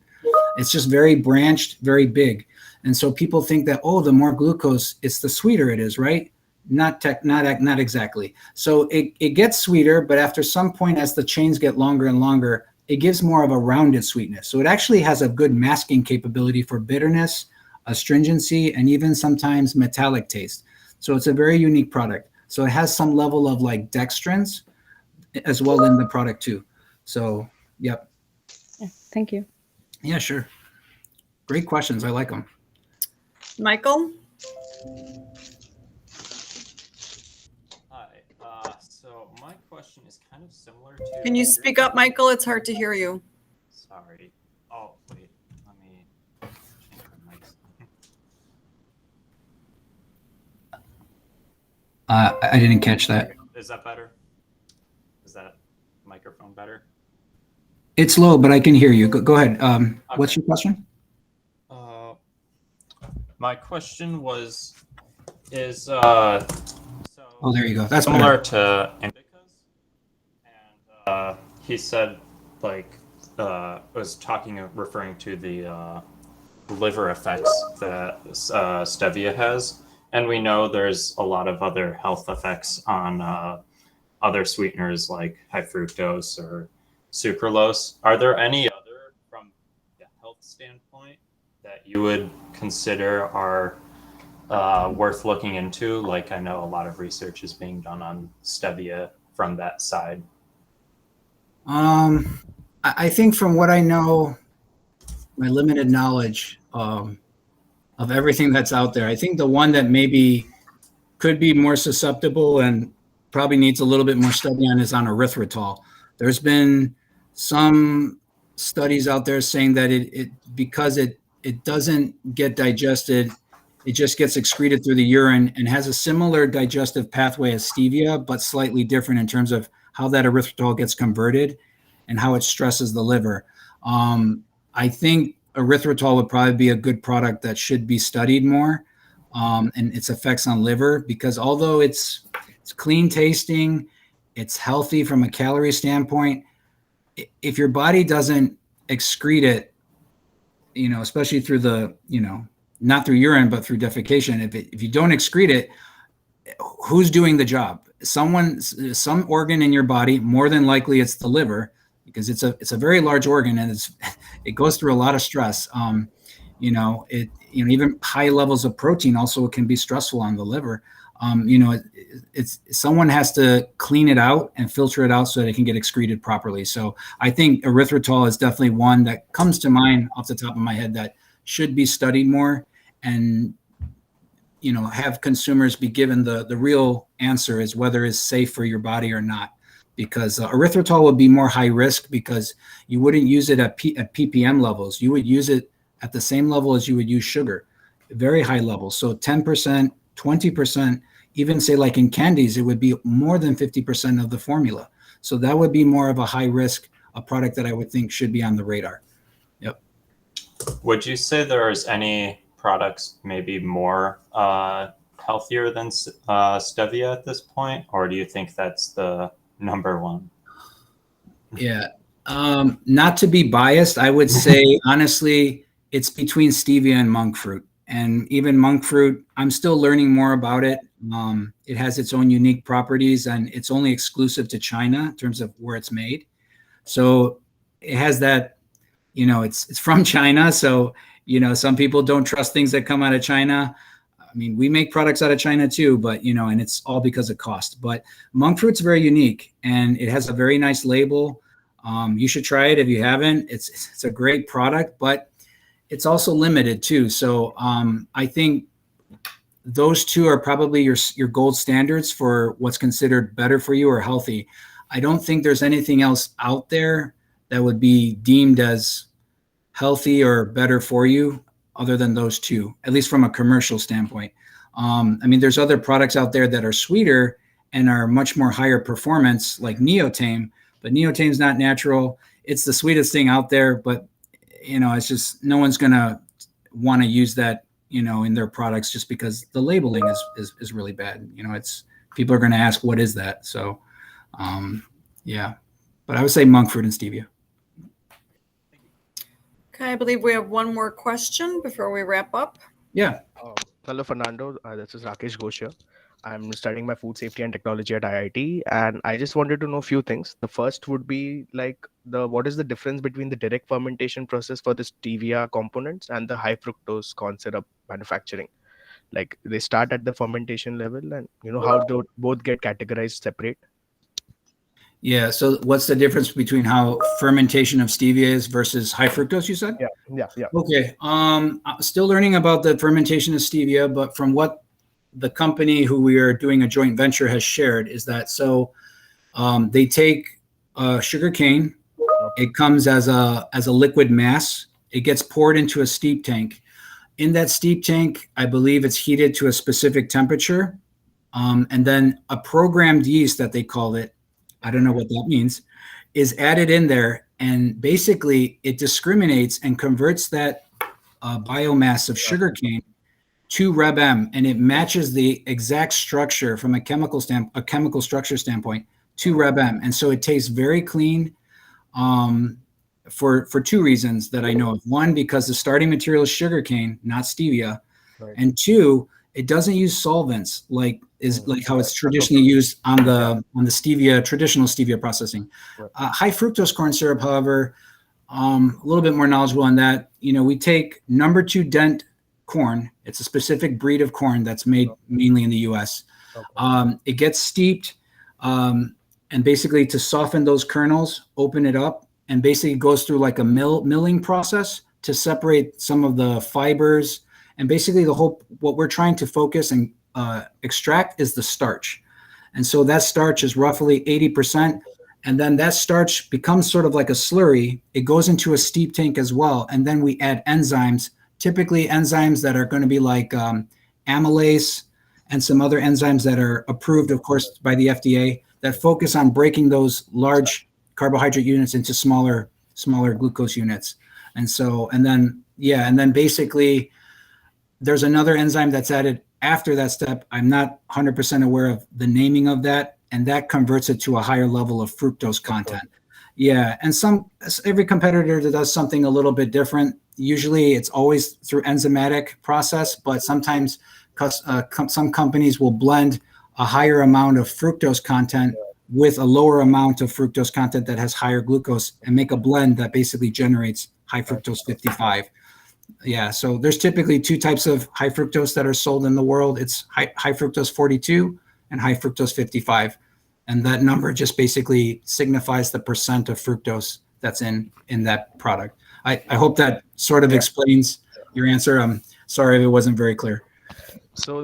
A: It's just very branched, very big. And so people think that, the more glucose, it's the sweeter it is, right? Not exactly. So it gets sweeter, but after some point, as the chains get longer and longer, it gives more of a rounded sweetness. So it actually has a good masking capability for bitterness, astringency, and even sometimes metallic taste. So it's a very unique product. So it has some level of like dextrins as well in the product too. So, yep.
F: Yeah, thank you.
A: Yeah, sure. Great questions. I like them.
C: Michael?
G: Hi. So my question is kind of similar to.
C: Can you speak up, Michael? It's hard to hear you.
G: Sorry. Oh, wait. Let me change my mic.
A: I didn't catch that.
G: Is that better? Is that microphone better?
A: It's low, but I can hear you. Go ahead. What's your question?
G: My question is so.
A: Oh, there you go. That's
G: similar
A: better.
G: to Indica's, and he said was referring to the liver effects that stevia has, and we know there's a lot of other health effects on other sweeteners like high fructose or sucralose. Are there any other, from the health standpoint, that you would consider are worth looking into? Like, I know a lot of research is being done on stevia from that side.
A: I think from what I know, my limited knowledge of everything that's out there, I think the one that maybe could be more susceptible and probably needs a little bit more study on is on erythritol. There's been some studies out there saying that because it doesn't get digested, it just gets excreted through the urine and has a similar digestive pathway as stevia, but slightly different in terms of how that erythritol gets converted and how it stresses the liver. I think erythritol would probably be a good product that should be studied more, and its effects on liver, because although it's clean tasting, it's healthy from a calorie standpoint, if your body doesn't excrete it, especially through the, not through urine, but through defecation, if you don't excrete it, who's doing the job? Some organ in your body, more than likely it's the liver, because it's a very large organ and it goes through a lot of stress. Even high levels of protein also can be stressful on the liver. Someone has to clean it out and filter it out so that it can get excreted properly. So I think erythritol is definitely one that comes to mind off the top of my head that should be studied more, and have consumers be given the real answer is whether it's safe for your body or not. Because erythritol would be more high risk because you wouldn't use it at ppm levels. You would use it at the same level as you would use sugar, very high levels. So 10%, 20%, even say like in candies, it would be more than 50% of the formula. So that would be more of a high risk, a product that I would think should be on the radar. Yep.
G: Would you say there's any products maybe more healthier than stevia at this point? Or do you think that's the number one?
A: Yeah. Not to be biased, I would say, honestly, it's between stevia and monk fruit. And even monk fruit, I'm still learning more about it. It has its own unique properties, and it's only exclusive to China in terms of where it's made. So it has that, it's from China. So, some people don't trust things that come out of China. I mean, we make products out of China too, but, and it's all because of cost. But monk fruit's very unique, and it has a very nice label. You should try it if you haven't. It's a great product, but it's also limited too. So I think those two are probably your gold standards for what's considered better for you or healthy. I don't think there's anything else out there that would be deemed as healthy or better for you other than those two, at least from a commercial standpoint. There's other products out there that are sweeter and are much more higher performance, like Neotame, but Neotame's not natural. It's the sweetest thing out there, but it's just, no one's going to want to use that, in their products just because the labeling is really bad. People are going to ask, what is that? So, yeah, but I would say monk fruit and stevia.
C: Okay, I believe we have one more question before we wrap up.
A: Yeah.
H: Hello, Fernando. This is Rakesh Ghosh here. I'm studying my food safety and technology at IIT, and I just wanted to know a few things. The first would be what is the difference between the direct fermentation process for the stevia components and the high fructose corn syrup manufacturing? Like, they start at the fermentation level, and how do both get categorized separate?
A: Yeah. So what's the difference between how fermentation of stevia is versus high fructose, you said?
H: Yeah.
A: Okay. I'm still learning about the fermentation of stevia, but from what the company who we are doing a joint venture has shared is that, they take sugar cane. It comes as a liquid mass. It gets poured into a steep tank. In that steep tank, I believe it's heated to a specific temperature. And then a programmed yeast, that they call it, I don't know what that means, is added in there. And basically it discriminates and converts that biomass of sugarcane to Reb M, and it matches the exact structure from a chemical structure standpoint to Reb M. And so it tastes very clean for two reasons that I know of. One, because the starting material is sugarcane, not stevia. Right. And two, it doesn't use solvents like is like how it's traditionally used on the stevia, traditional stevia processing. High fructose corn syrup, however, a little bit more knowledgeable on that. We take number 2 dent corn. It's a specific breed of corn that's made mainly in the U.S. It gets steeped, and basically to soften those kernels, open it up, and basically goes through like a milling process to separate some of the fibers. And basically what we're trying to focus and extract is the starch. And so that starch is roughly 80%. And then that starch becomes sort of like a slurry. It goes into a steep tank as well. And then we add enzymes, typically enzymes that are going to be like amylase and some other enzymes that are approved, of course, by the FDA that focus on breaking those large carbohydrate units into smaller glucose units. And then basically there's another enzyme that's added after that step. I'm not 100% aware of the naming of that, and that converts it to a higher level of fructose content. Yeah, and every competitor does something a little bit different. Usually it's always through enzymatic process, but sometimes some companies will blend a higher amount of fructose content with a lower amount of fructose content that has higher glucose and make a blend that basically generates high fructose 55. Yeah, so there's typically 2 types of high fructose that are sold in the world. It's high fructose 42 and high fructose 55. And that number just basically signifies the percent of fructose that's in that product. I hope that sort of explains your answer. I'm sorry if it wasn't very clear.
H: So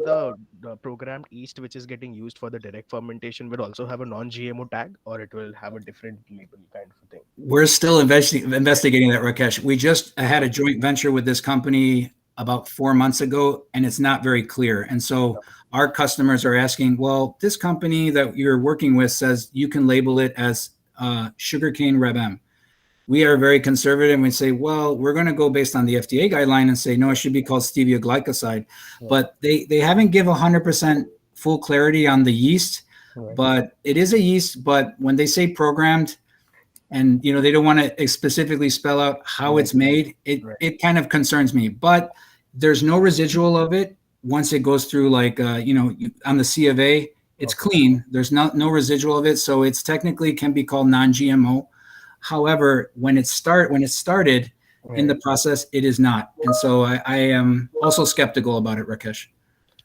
H: the programmed yeast which is getting used for the direct fermentation will also have a non-GMO tag, or it will have a different label kind of a thing?
A: We're still investigating that, Rakesh. We just had a joint venture with this company about 4 months ago, and it's not very clear. And so our customers are asking, well, this company that you're working with says you can label it as sugarcane Reb M. We are very conservative and we say, well, we're going to go based on the FDA guideline and say, no, it should be called stevia glycoside. But they haven't given 100% full clarity on the yeast, but it is a yeast. But when they say programmed and, they don't want to specifically spell out how it's made, it kind of concerns me. But there's no residual of it once it goes through like, on the C of A, it's clean. There's no residual of it. So it's technically can be called non-GMO. However, when it started in the process, it is not. And so I am also skeptical about it, Rakesh.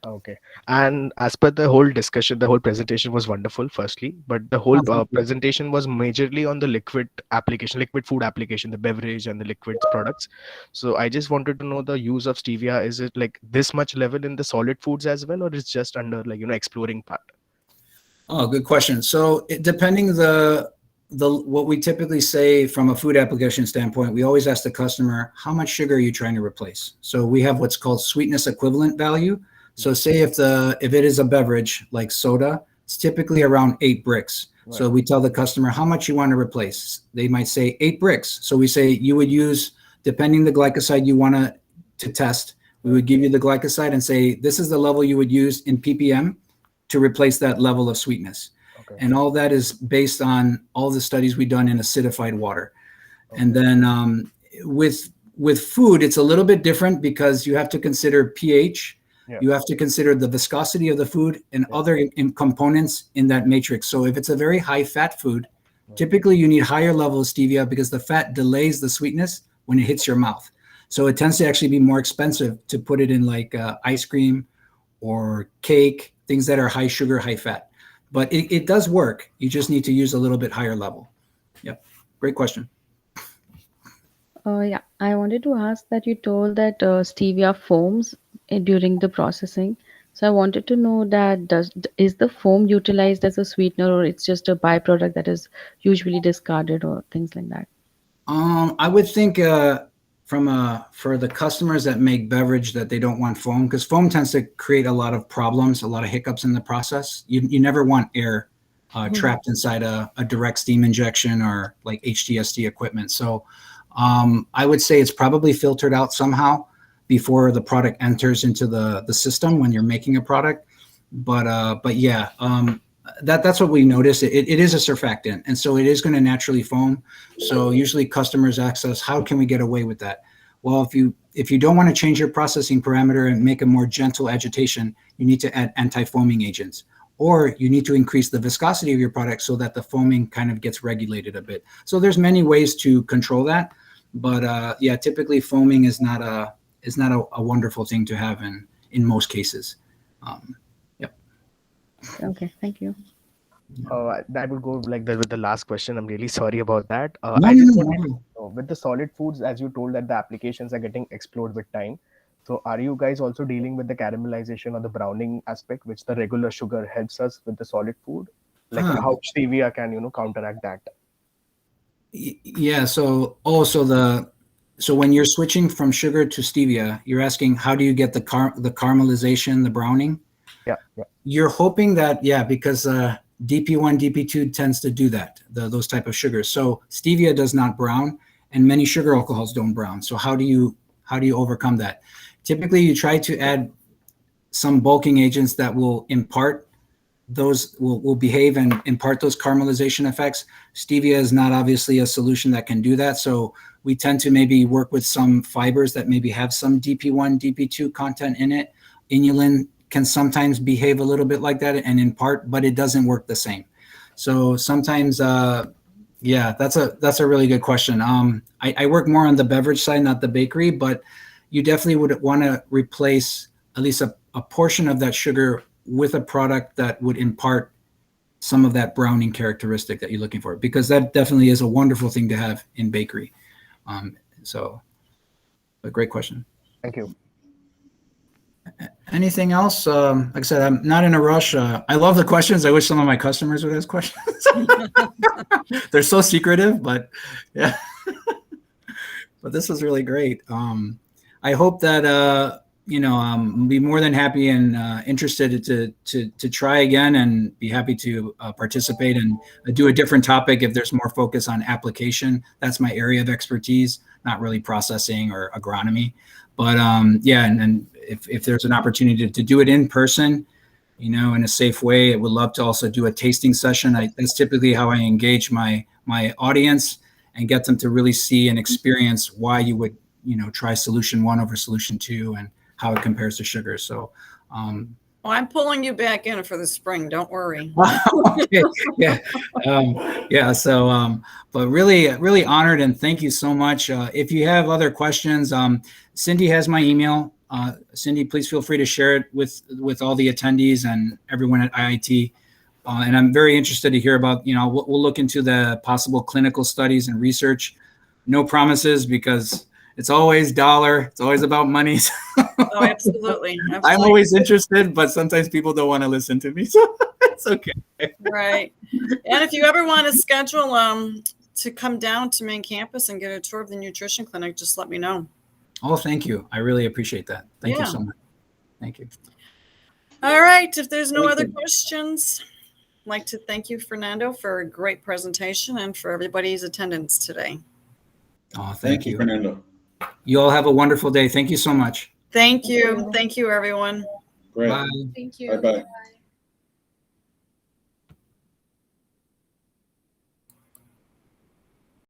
H: Okay. And as per the whole discussion, the whole presentation was wonderful, firstly, but the whole presentation was majorly on the liquid food application, the beverage and the liquid products. So I just wanted to know the use of stevia. Is it like this much level in the solid foods as well, or it's just under exploring part?
A: Oh, good question. So depending what we typically say from a food application standpoint, we always ask the customer, how much sugar are you trying to replace? So we have what's called sweetness equivalent value. So say if it is a beverage like soda, it's typically around 8 bricks. Right. So we tell the customer how much you want to replace. They might say 8 bricks. So we say you would use, depending the glycoside you want to test, we would give you the glycoside and say, this is the level you would use in ppm to replace that level of sweetness. And all that is based on all the studies we've done in acidified water. And then with food, it's a little bit different because you have to consider pH. You have to consider the viscosity of the food and other components in that matrix. So if it's a very high fat food, typically you need higher level of stevia because the fat delays the sweetness when it hits your mouth. So it tends to actually be more expensive to put it in like ice cream or cake, things that are high sugar, high fat. But it does work. You just need to use a little bit higher level. Yep. Great question.
F: Yeah, I wanted to ask that you told that stevia foams during the processing. So I wanted to know that is the foam utilized as a sweetener, or it's just a byproduct that is usually discarded or things like that?
A: I would think for the customers that make beverage that they don't want foam, because foam tends to create a lot of problems, a lot of hiccups in the process. You never want air trapped inside a direct steam injection or like HTST equipment. So I would say it's probably filtered out somehow before the product enters into the system when you're making a product. But yeah, that's what we notice. It is a surfactant, and so it is going to naturally foam. So usually customers ask us, how can we get away with that? Well, if you if you don't want to change your processing parameter and make a more gentle agitation, you need to add anti-foaming agents, or you need to increase the viscosity of your product so that the foaming kind of gets regulated a bit. So there's many ways to control that, but yeah, typically foaming is not a wonderful thing to have in most cases. Yep.
F: Okay, thank you.
H: That would go like that with the last question. I'm really sorry about that.
A: No,
H: I just
A: no,
H: wanted
A: no.
H: to know, with the solid foods, as you told that the applications are getting explored with time. So are you guys also dealing with the caramelization or the browning aspect, which the regular sugar helps us with the solid food? Like how stevia can, counteract that?
A: Yeah. So when you're switching from sugar to stevia, you're asking how do you get the caramelization, the browning?
H: Yeah.
A: You're hoping that, yeah, because DP1, DP2 tends to do that, those type of sugars. So stevia does not brown, and many sugar alcohols don't brown. So how do you overcome that? Typically, you try to add some bulking agents that will impart those, will behave and impart those caramelization effects. Stevia is not obviously a solution that can do that. So we tend to maybe work with some fibers that maybe have some DP1, DP2 content in it. Inulin can sometimes behave a little bit like that and impart, but it doesn't work the same. So sometimes, yeah, that's a really good question. I work more on the beverage side, not the bakery, but you definitely would want to replace at least a portion of that sugar with a product that would impart some of that browning characteristic that you're looking for, because that definitely is a wonderful thing to have in bakery. So a great question.
H: Thank you.
A: Anything else? Like I said, I'm not in a rush. I love the questions. I wish some of my customers would ask questions. They're so secretive, but yeah. But this was really great. I hope that be more than happy and interested to try again, and be happy to participate and do a different topic if there's more focus on application. That's my area of expertise, not really processing or agronomy. But yeah, and if there's an opportunity to do it in person, in a safe way, I would love to also do a tasting session. That's typically how I engage my audience and get them to really see and experience why you would try solution 1 over solution 2 and how it compares to sugar. So
C: Well, I'm pulling you back in for the spring. Don't worry.
A: okay. Yeah. Yeah. So, but really honored, and thank you so much. If you have other questions, Cindy has my email. Cindy, please feel free to share it with all the attendees and everyone at IIT. And I'm very interested to hear about, we'll look into the possible clinical studies and research. No promises, because it's always dollar. It's always about money.
C: Oh, absolutely.
A: I'm always interested, but sometimes people don't want to listen to me. So it's okay.
C: Right. And if you ever want to schedule to come down to main campus and get a tour of the nutrition clinic, just let me know.
A: Oh, thank you. I really appreciate that. Thank you so much. Thank you.
C: All right. If there's no other questions, I'd like to thank you, Fernando, for a great presentation and for everybody's attendance today.
A: Oh, thank you,
B: Fernando.
A: You all have a wonderful day. Thank you so much.
C: Thank you. Thank you, everyone.
B: Great.
A: Bye.
F: Thank you.
B: Bye-bye.